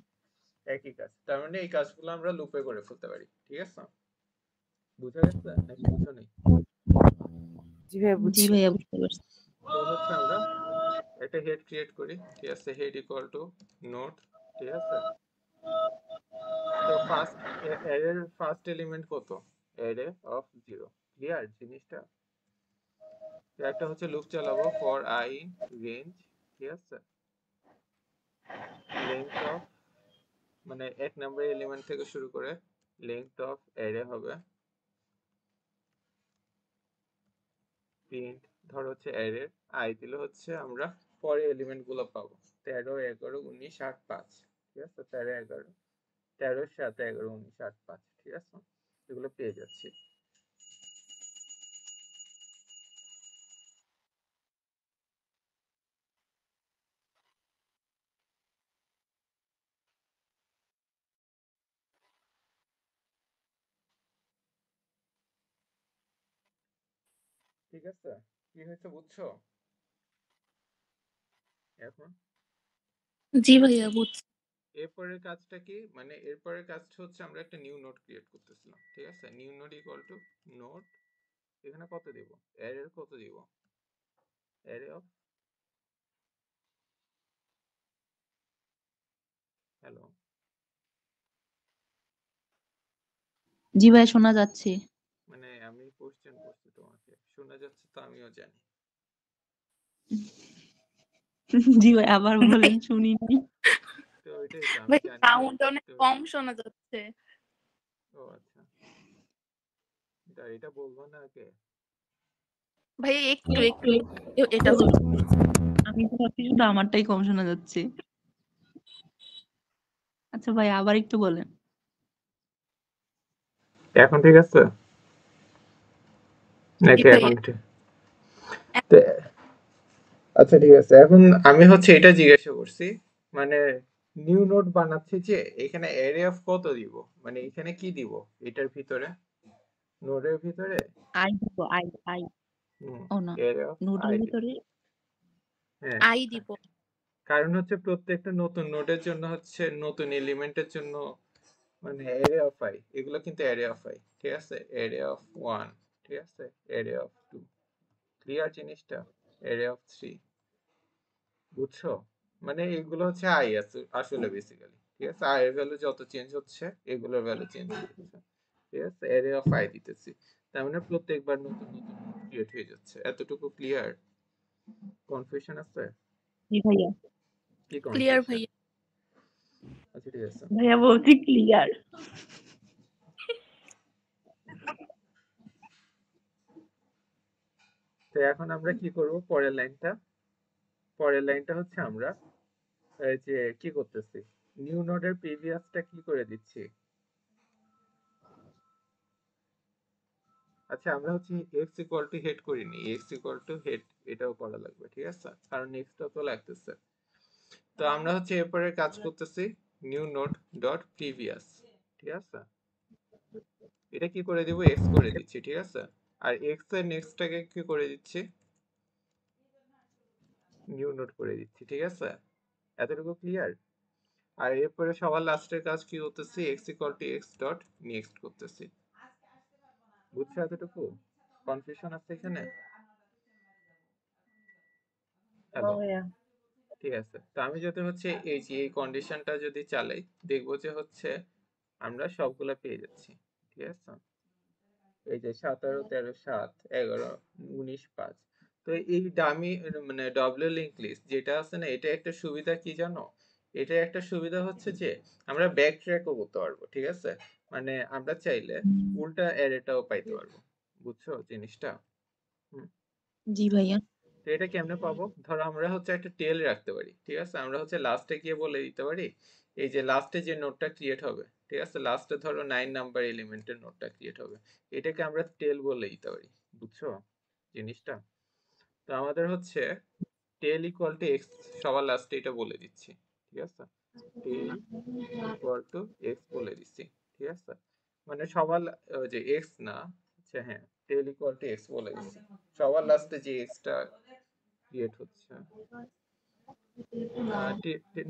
একই কাজ, তার মানে এই কাজগুলো আমরা লুপে করে ফেলতে পারি, ঠিক আছে। বুঝা গেছে নাকি বুঝো নেই? জি ভাইয়া জি বুঝছি। ভাইয়া, বুঝতে পারছি। তো হচ্ছে আমরা একটা হেড ক্রিয়েট করি, ঠিক আছে, হেড ইকুয়াল টু নোট, ঠিক আছে। তো ফার্স্ট অ্যারের ফার্স্ট এলিমেন্ট কত, অ্যারে অফ 0, ক্লিয়ার জিনিসটা। তো একটা হচ্ছে লুপ চালাবো ফর আই ইন রেঞ্জ, ঠিক আছে, লেংথ অফ, মানে 1 নম্বর এলিমেন্ট থেকে শুরু করে লেংথ অফ অ্যারে হবে প্রিন্ট, ধর হচ্ছে অ্যারে আই দিলে হচ্ছে আমরা পরে এলিমেন্ট গুলো পাবো 13, 11, 19, 8, 5, ঠিক আছে, 13, 11, 13, 7, 11, 19, 8, 5, ঠিক আছে, এগুলো পেয়ে যাচ্ছি। ঠিক আছে, কি হয়েছে বুঝছো এখন? জি ভাইয়া বুঝছি। এরপরের কাজটা কি, মানে এরপরের কাজটা হচ্ছে আমরা একটা নিউ নোড ক্রিয়েট করতেছিলাম, ঠিক আছে। New node equal to node, এখানে কত দিব, অ্যারের কত দিব, অ্যারে অফ, হ্যালো, জি ভাই শোনা যাচ্ছে। মানে আমি কোশ্চেন করছি তোমাকে, শোনা যাচ্ছে তো আমিও জানি। জি ভাই আবার বলেন, শুনিনি। তো ওইটাই তো আমি ভাই জানি না সাউন্ড অনেক তো। কম শোনা যাচ্ছে। ও আচ্ছা, এটা বলবো না আগে। ভাই একটু একটু এটা হলো। আমি তো ভাবছি শুধু আমারটাই কম শোনা যাচ্ছে। আচ্ছা ভাই আবার একটু বলেন। এখন ঠিক আছে জি নাকি? ভাই এখন ঠিক, আচ্ছা ঠিক আছে। এখন আমি হচ্ছে এটা জিজ্ঞাসা করছি, মানে নিউ নোড বানাচ্ছি যে এখানে অ্যারে অফ কত দিব, মানে এখানে কি দিব এটার ভিতরে, নোডের ভিতরে আই দিব, আই আই ও না, অ্যারে অফ নোডের আই দিব। ভিতরে হ্যাঁ, আই দিব। কারণ হচ্ছে প্রত্যেকটা নতুন নোডের জন্য হচ্ছে নতুন এলিমেন্টের জন্য মানে অ্যারে অফ আই, এগুলো কিন্তু অ্যারে অফ আই, ঠিক আছে। অ্যারে অফ 1, ঠিক আছে, অ্যারে অফ 2, ক্লিয়ার জিনিসটা, অ্যারে অফ 3, বুঝছো? মানে এগুলো হচ্ছে আই আসলে বেসিক্যালি, ঠিক আছে। আই এর ভ্যালু যত চেঞ্জ হচ্ছে এগুলোর ভ্যালু চেঞ্জ হচ্ছে, ঠিক আছে। অ্যারে অফ আই দিতেছি, তার মানে প্রত্যেকবার নতুন নতুন নোড ক্রিয়েট হয়ে যাচ্ছে। এতটুকু ক্লিয়ার? কনফিউশন আছে? জি ভাইয়া। কি ক্লিয়ার কনফিউশন? ভাইয়া। আচ্ছা ঠিক আছে। ভাইয়া বলছি ক্লিয়ার। তো এখন আমরা কি করব, পরের লাইনটা হচ্ছে আমরা এই যে কি করতেছি, নিউ নোডের প্রিভিয়াসটা কি করে দিচ্ছি। আচ্ছা আমরা হচ্ছে x ইকুয়াল টু হেড করিনি, x ইকুয়াল টু হেড এটাও করা লাগবে, ঠিক আছে, কারণ নেক্সটটা তো লাগতেছে। তো আমরা হচ্ছে এরপরে কাজ করতেছি নিউ নোড ডট প্রিভিয়াস, ঠিক আছে। এটা কি করে দিব, x করে দিচ্ছি, ঠিক আছে। আর x এর নেক্সটটাকে কি করে দিচ্ছি, নিউ নোড করে দিচ্ছি, ঠিক আছে। এতটুকু ক্লিয়ার? আর এরপরে সবার লাস্টের কাজ কি করতেছি, x equal to x dot next করতেছি, বুঝছো এতটুকু? কনফিউশন আছে এখানে? হ্যালো, ভাইয়া। ঠিক আছে। তো আমি যদি হচ্ছে এই যে এই কন্ডিশনটা যদি চালাই, দেখবো যে হচ্ছে আমরা সবগুলা পেয়ে যাচ্ছি, ঠিক আছে। এই যে 17, 13, 7, 11, 19, 5। তো এই ডামি মানে ডব্লিউ লিঙ্ক লিস্ট যেটা আছে না, এটা একটা সুবিধা কি জানো, এটা একটা সুবিধা হচ্ছে যে আমরা ব্যাক ট্র্যাকও করতে পারবো, ঠিক আছে। মানে আমরা চাইলে উল্টা অ্যারেটাও পাইতে পারবো, বুঝছো জিনিসটা? হুম। জি ভাইয়া। তো এটা কেমনে পাবো, ধরো আমরা হচ্ছে একটা টেল রাখতে পারি, ঠিক আছে। আমরা হচ্ছে লাস্টে গিয়ে বলে দিতে পারি এই যে লাস্টে যে নোডটা ক্রিয়েট হবে, ঠিক আছে, লাস্টে ধরো 9 নাম্বার এলিমেন্টের নোডটা ক্রিয়েট হবে, এটাকে আমরা টেল বলে দিতে পারি, বুঝছো জিনিসটা? তো আমাদের হচ্ছে টেল ইকুয়াল টু এক্স, সবার লাস্টে এটা বলে দিচ্ছি, ঠিক আছে। টেল ইকুয়াল টু এক্স বলে দিচ্ছি, ঠিক আছে। মানে সবার যে এক্স না, আচ্ছা হ্যাঁ, টেল ইকুয়াল টু এক্স বলে দিচ্ছি, সবার লাস্টে যে এক্সটা ক্রিয়েট হচ্ছে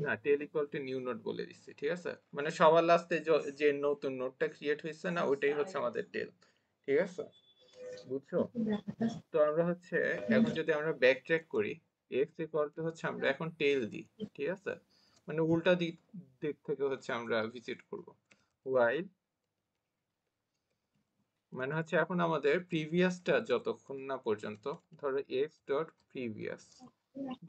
না, টেল ইকুয়াল টু নিউ নোড বলে দিচ্ছি, ঠিক আছে। মানে সবার লাস্টে যে নতুন নোডটা ক্রিয়েট হয়েছে না, ওইটাই হচ্ছে আমাদের টেল, ঠিক আছে, বুঝছো? তো আমরা হচ্ছে এখন যদি আমরা ব্যাক ট্র্যাক করি, এক্স ইকুয়াল টু হচ্ছে আমরা এখন টেল দিই, ঠিক আছে। মানে উল্টা দিক থেকে হচ্ছে আমরা ভিজিট করব, ওয়াইল মানে হচ্ছে এখন আমাদের প্রিভিয়াসটা যতক্ষণ না পর্যন্ত, ধরো এক্স ডট প্রিভিয়াস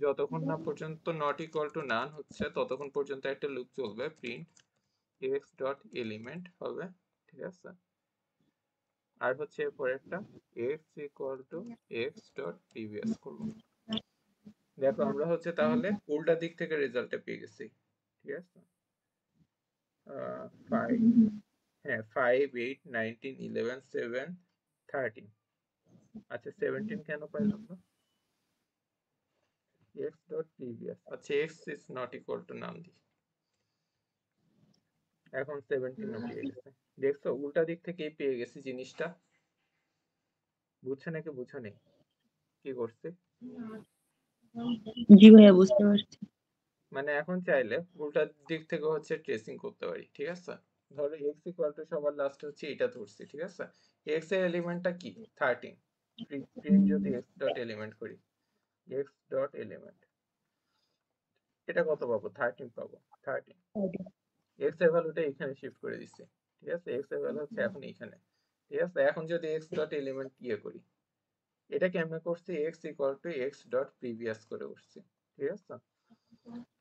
যতক্ষণ না পর্যন্ত নট ইকুয়াল টু নান হচ্ছে ততক্ষণ পর্যন্ত একটা লুপ চলবে, প্রিন্ট এক্স ডট এলিমেন্ট হবে, ঠিক আছে। আর হচ্ছে এরপর একটা x equal to x dot previous করবো। দেখো আমরা হচ্ছে তাহলে উল্টা দিক থেকে রেজাল্টটা পেয়ে গেছি, ঠিক আছে। 5, হ্যাঁ 5, 8, 19, 11, 7, 13। আচ্ছা 17 কেন পাইলাম না, x ডট প্রিভিয়াস, আচ্ছা x is not equal to নাম দিই, এখন 17 ও পেয়ে গেছে। দেখছো উল্টা দিক থেকেই পেয়ে গেছি জিনিসটা, বুঝছো নাকি বুঝো নেই কি করছে? জি ভাইয়া বুঝতে পারছি। মানে এখন চাইলে উল্টা দিক থেকে হচ্ছে ট্রেসিং করতে পারি, ঠিক আছে? ধরো x ইকুয়াল টু সবার লাস্টে হচ্ছে এটা ধরছি, ঠিক আছে? x এর এলিমেন্টটা কি 13, প্রিন্ট যদি x ডট এলিমেন্ট করি, x ডট এলিমেন্ট, এটা কত পাবো? 13 পাবো, 13। x এর ভ্যালুটা এখানে শিফট করে দিচ্ছি, ঠিক আছে? x এর ভ্যালু হচ্ছে এখন এখানে, ঠিক আছে? এখন যদি x ডট এলিমেন্ট করি, এটা কেমনে করছি? x equal to x dot previous করে করছি, ঠিক আছে?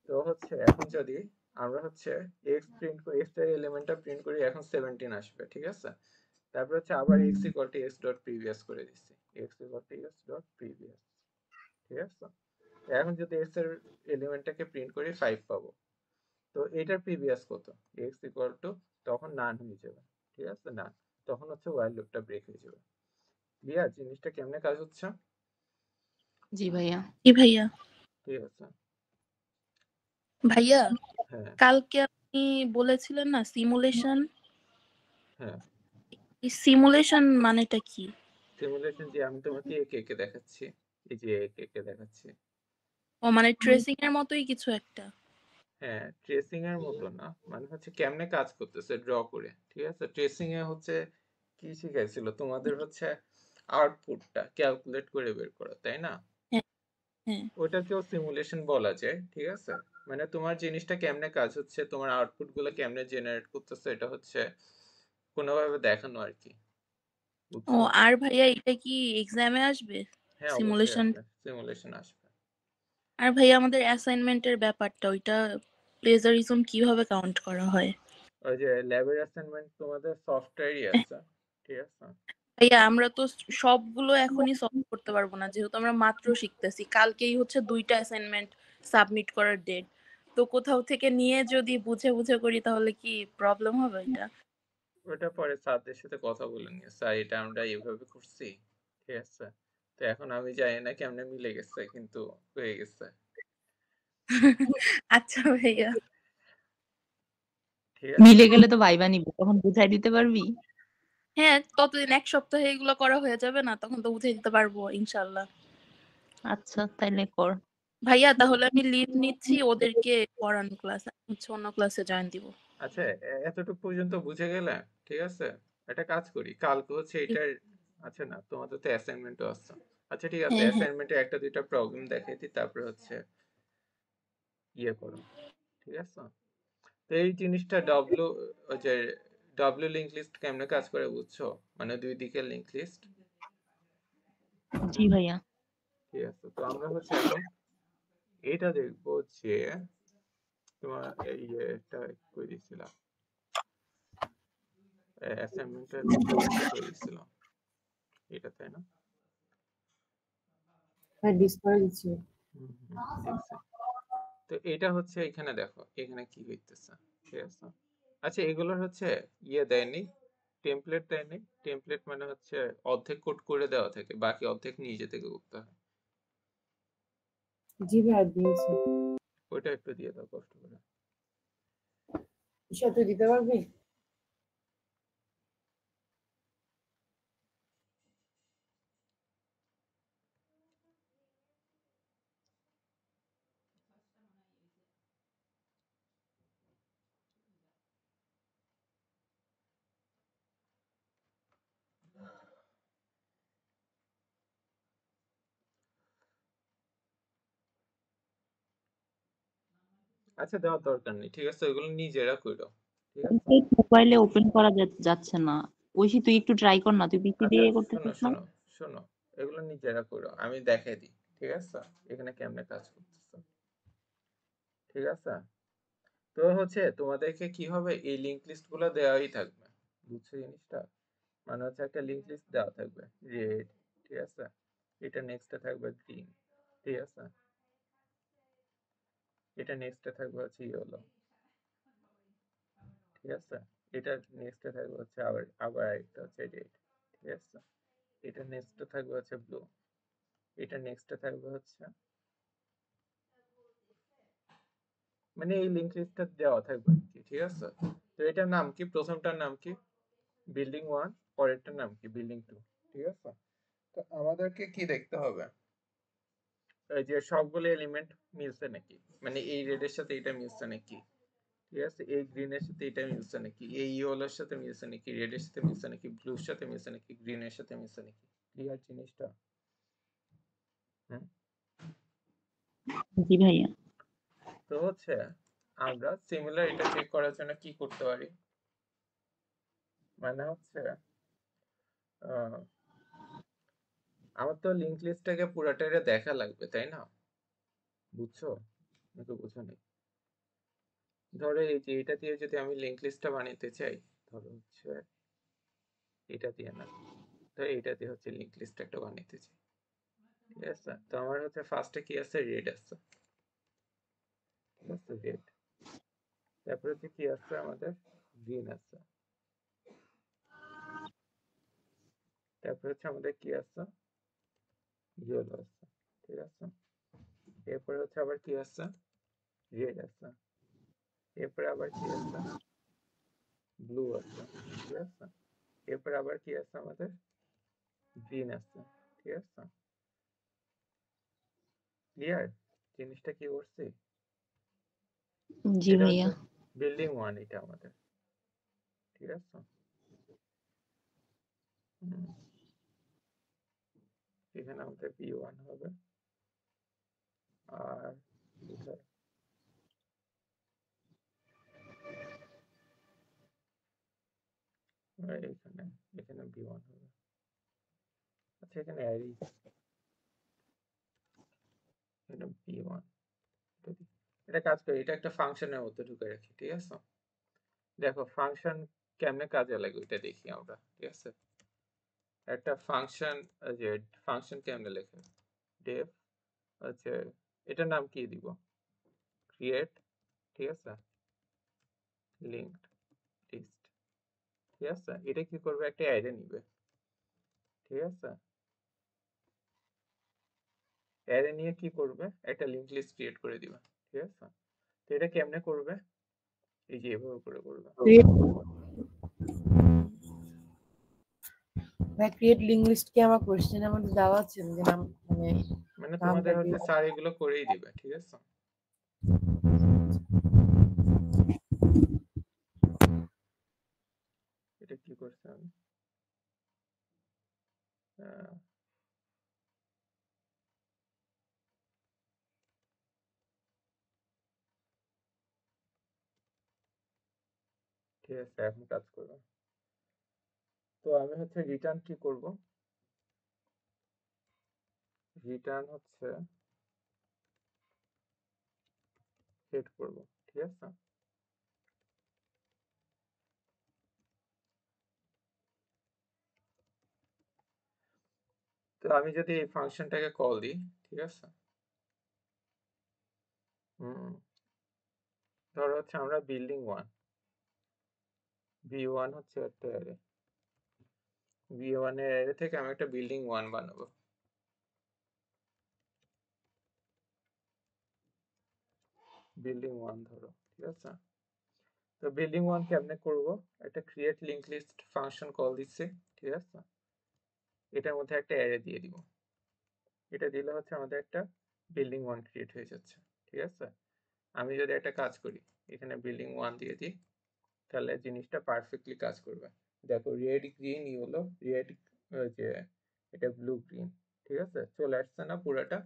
তো হচ্ছে এখন যদি আমরা হচ্ছে x প্রিন্ট করি, x এর এলিমেন্টটা প্রিন্ট করি, এখন 17 আসবে, ঠিক আছে? তারপর হচ্ছে আবার x equal to x dot previous করে দিচ্ছি, x equal to x dot previous, ঠিক আছে? এখন যদি x এর এলিমেন্টটাকে প্রিন্ট করি 5 পাবো। তো এটার প্রিভিয়াস কত? x ইকুয়াল টু তখন নান হয়ে যাবে, ঠিক আছে? নান, তখন হচ্ছে while লুপটা ব্রেক হয়ে যাবে। ক্লিয়ার জিনিসটা কেমনে কাজ হচ্ছে? জি ভাইয়া। জি ভাইয়া। ঠিক আছে, ভাইয়া হ্যাঁ কালকে আপনি বলেছিলেন না সিমুলেশন, হ্যাঁ। এই সিমুলেশন মানেটা কি? সিমুলেশন যে আমি তোমাকে একে একে দেখাচ্ছি, এই যে একে একে দেখাচ্ছি। ও মানে ট্রেসিং এর মতোই কিছু একটা। হ্যাঁ, ট্রেসিং এর মতো না, মানে হচ্ছে কেমনে কাজ করতেছে ড্র করে, ঠিক আছে? ট্রেসিং এ হচ্ছে কি শিখাইছিল তোমাদের? হচ্ছে আউটপুটটা ক্যালকুলেট করে বের করা, তাই না? হ্যাঁ হ্যাঁ। ওটাকেও সিমুলেশন বলা যায়, ঠিক আছে? মানে তোমার জিনিসটা কেমনে কাজ হচ্ছে, তোমার আউটপুট গুলো কেমনে জেনারেট করতেছে, এটা হচ্ছে কোনোভাবে দেখানো আর কি, ও বুঝছো? আর ভাইয়া এটা কি এক্সামে আসবে হ্যাঁ অবশ্যই সিমুলেশন? আসবে, সিমুলেশন আসবে। আর ভাইয়া আমাদের অ্যাসাইনমেন্টের ব্যাপারটা ওইটা প্লেজারিজম কিভাবে কাউন্ট করা হয়? ওই যে ল্যাবের অ্যাসাইনমেন্ট তোমাদের সফটওয়্যারই আছে, ঠিক আছে? ভাইয়া আমরা তো সবগুলো এখনই সলভ করতে পারবো না, যেহেতু আমরা মাত্র শিখতেছি। কালকেই হচ্ছে 2টা অ্যাসাইনমেন্ট সাবমিট করার ডেট। তো কোথাও থেকে নিয়ে যদি বুঝে বুঝে করি তাহলে কি প্রবলেম হবে এটা? ওটা পরে স্যারদের সাথে কথা বলে নিয়ে, স্যার এটা আমরা এইভাবে করছি, ঠিক আছে? তো এখন আমি জানি না কেমনে মিলে গেছে, কিন্তু হয়ে গেছে, আচ্ছা ভাইয়া। ঠিক আছে? মিলে গেলে তো ভাইবা নিব, তখন বুঝাই দিতে পারবি? হ্যাঁ, ততদিন 1 সপ্তাহে এগুলো করা হয়ে যাবে না? তখন তো বুঝে দিতে পারবো ইনশাল্লাহ। আচ্ছা তাইলে কর। ভাইয়া তাহলে আমি লিভ নিচ্ছি, ওদেরকে পড়ানো ক্লাস, আমি হচ্ছে অন্য ক্লাসে জয়েন দিব। আচ্ছা, এতটুকু পর্যন্ত বুঝে গেলে, ঠিক আছে? একটা কাজ করি, কালকে হচ্ছে এটার, আচ্ছা না তোমাদের তো অ্যাসাইনমেন্টও আছে, আচ্ছা ঠিক আছে, হ্যাঁ হ্যাঁ। অ্যাসাইনমেন্টে একটা দুইটা প্রবলেম দেখাই দিই, তারপরে হচ্ছে করো, ঠিক আছে? তো এই জিনিসটা ওই যে ডব্লিউ লিঙ্ক লিস্ট কেমনে কাজ করে বুঝছো? মানে দুই দিকের লিঙ্ক লিস্ট, জি ভাইয়া। ঠিক আছে? তো আমরা হচ্ছে এখন এটা দেখবো যে তোমার এই এটা করে দিয়েছিলাম, অ্যাসাইনমেন্টের ডকুমেন্টটা করে দিয়েছিলাম, এটা তাই না? হ্যাঁ ডিস করে দিচ্ছি। দেখছি। তো এটা হচ্ছে এখানে দেখো এখানে কি হইতেছে, ঠিক আছে? আচ্ছা এগুলোর হচ্ছে দেয়নি, টেমপ্লেট দেয়নি। টেমপ্লেট মানে হচ্ছে অর্ধেক কোড করে দেওয়া থাকে, বাকি অর্ধেক নিজে থেকে করতে হয়। জি ভাইয়া দিয়েছি। ওইটা একটু দিয়ে দাও কষ্ট করে। ঈশা তুই দিতে পারবি? আচ্ছা দেওয়ার দরকার নেই, ঠিক আছে? ওইগুলো নিজেরা করো, ঠিক আছে? মোবাইলে ওপেন করা যাচ্ছে না। ঐশী তুই একটু ট্রাই কর না, তুই পিসি আচ্ছা দিয়ে শোনো করতেছিস না? শোনো শোনো, এগুলো নিজেরা করো, আমি দেখাই দিই, ঠিক আছে? এখানে কেমনে কাজ করতেছে, ঠিক আছে? তো হচ্ছে তোমাদেরকে কি হবে, এই লিঙ্ক লিস্ট গুলো দেওয়াই থাকবে, বুঝছো জিনিসটা? মানে হচ্ছে একটা লিঙ্ক লিস্ট দেওয়া থাকবে রেড, ঠিক আছে? এটা নেক্সটে থাকবে গ্রিন, ঠিক আছে? এটা নেক্সটে থাকবে হচ্ছে ইয়েলো, ঠিক আছে? এটা নেক্সটে থাকবে হচ্ছে আবার আবার একটা হচ্ছে রেড, ঠিক আছে? এটা নেক্সটে থাকবে হচ্ছে ব্লু, এটা নেক্সটে থাকবে হচ্ছে, মানে এই লিঙ্ক লিস্টটা দেওয়া থাকবে আর কি, ঠিক আছে? তো এটার নাম কি? প্রথমটার নাম কি? বিল্ডিং 1, পরেরটার নাম কি? বিল্ডিং 2, ঠিক আছে? তো আমাদেরকে কি দেখতে হবে? এই যে সবগুলো এলিমেন্ট মিলছে নাকি, মানে এই রেডের সাথে এটা মিলছে নাকি, ঠিক আছে, এই গ্রিনের সাথে এটা মিলছে নাকি, এই ইয়েলোর সাথে মিলছে নাকি, রেডের সাথে মিলছে নাকি, ব্লুর সাথে মিলছে নাকি, গ্রিনের সাথে মিলছে নাকি, ক্লিয়ার জিনিসটা? হুম। জি ভাইয়া। তো হচ্ছে আমরা সিমিলার এটা চেক করার জন্য কি করতে পারি, মানে হচ্ছে আমার তো লিঙ্ক লিস্টটাকে পুরোটাকে দেখা লাগবে, তাই না? বুঝছো নাকি বুঝো নি? ধরো এই যে এটা দিয়ে যদি আমি লিঙ্ক লিস্টটা বানাতে চাই, ধরো হচ্ছে এটা দিয়ে না, ধরো এটা দিয়ে হচ্ছে লিঙ্ক লিস্ট একটা বানাতে চাই, ঠিক আছে? তো আমার হচ্ছে ফার্স্টে কি আছে, রেড আছে, ঠিক আছে, রেড। তারপরে হচ্ছে কি আছে আমাদের, গ্রিন আছে। তারপরে হচ্ছে আমাদের কি আছে, ইয়েলো আছে, ঠিক আছে। এরপরে হচ্ছে আবার কি আছে, রেড আছে। এরপরে আবার কি আছে, ব্লু আছে, ঠিক আছে। এরপরে আবার কি আছে আমাদের, গ্রিন আছে, ঠিক আছে। ক্লিয়ার জিনিসটা কি করছি? জি এটা ভাইয়া। হচ্ছে বিল্ডিং 1, এটা আমাদের, ঠিক আছে। এখানে আমাদের B1 হবে, আর কোথায়, এখানে, এখানে B1 হবে। আচ্ছা এখানে অ্যারি, এখানে B1, এটা কাজ করে, এটা একটা ফাংশনের মধ্যে ঢুকে রাখি, ঠিক আছে। দেখো ফাংশন কেমনে কাজে লাগে ওইটা দেখি আমরা, ঠিক আছে। একটা ফাংশন, যে ফাংশন কেমনে লেখে, ডেফ হচ্ছে, এটার নাম কি দিব, ক্রিয়েট, ঠিক আছে, লিঙ্কড লিস্ট, ঠিক আছে। এটা কি করবে, একটা অ্যারে নিবে, ঠিক আছে। অ্যারে নিয়ে কি করবে, একটা লিঙ্ক লিস্ট ক্রিয়েট করে দিবে, ঠিক আছে। তো এটা কেমনে করবে, এই যে এভাবে করে করবে। ক্রিয়েট লিঙ্ক লিস্ট কি আমার কোশ্চেনের মধ্যে দেওয়া আছে যে নাম, মানে মানে নামটা তোমাদের কি? হচ্ছে স্যার এগুলো করেই দিবে, ঠিক আছে। এটা কি করছে আমি, ঠিক আছে, এখন কাজ করবে। তো আমি হচ্ছে রিটার্ন কি করব, রিটার্ন হচ্ছে সেট করব, ঠিক আছে। তো আমি যদি এই ফাংশনটাকে কল দিই, ঠিক আছে, ধরো হচ্ছে আমরা বিল্ডিং 1, B1 হচ্ছে একটা অ্যারে, B1 এর অ্যারে থেকে আমি একটা বিল্ডিং 1 বানাবো, বিল্ডিং 1 ধরো, ঠিক আছে। তো বিল্ডিং 1 কেমনে করব, একটা create link list function call দিচ্ছি, ঠিক আছে। এটার মধ্যে একটা অ্যারে দিয়ে দিব, এটা দিলে হচ্ছে আমাদের একটা বিল্ডিং 1 ক্রিয়েট হয়ে যাচ্ছে, ঠিক আছে। আমি যদি একটা কাজ করি, এখানে বিল্ডিং 1 দিয়ে দিই, তাহলে জিনিসটা পারফেক্টলি কাজ করবে। দেখো রেড গ্রিন ইয়েলো, রেড যে এটা ব্লু গ্রিন, ঠিক আছে, চলে আসছে না পুরাটা,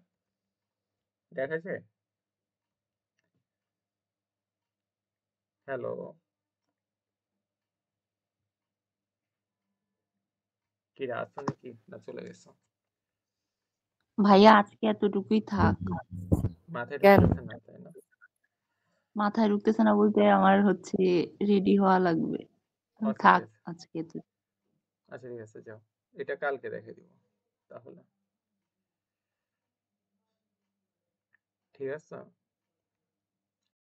দেখা যায়। হ্যালো, কি আছো নাকি, না চলে গেছো? ভাইয়া আজকে এতটুকুই থাক। মাথায় কেন? ঢুকতেছে না, তাই না? মাথায় ঢুকতেছে না বলতে আমার হচ্ছে রেডি হওয়া লাগবে। আচ্ছা ঠিক থাক আছে, আজকে তো। আচ্ছা ঠিক আছে, যাও, এটা কালকে দেখে দিব তাহলে, ঠিক আছে।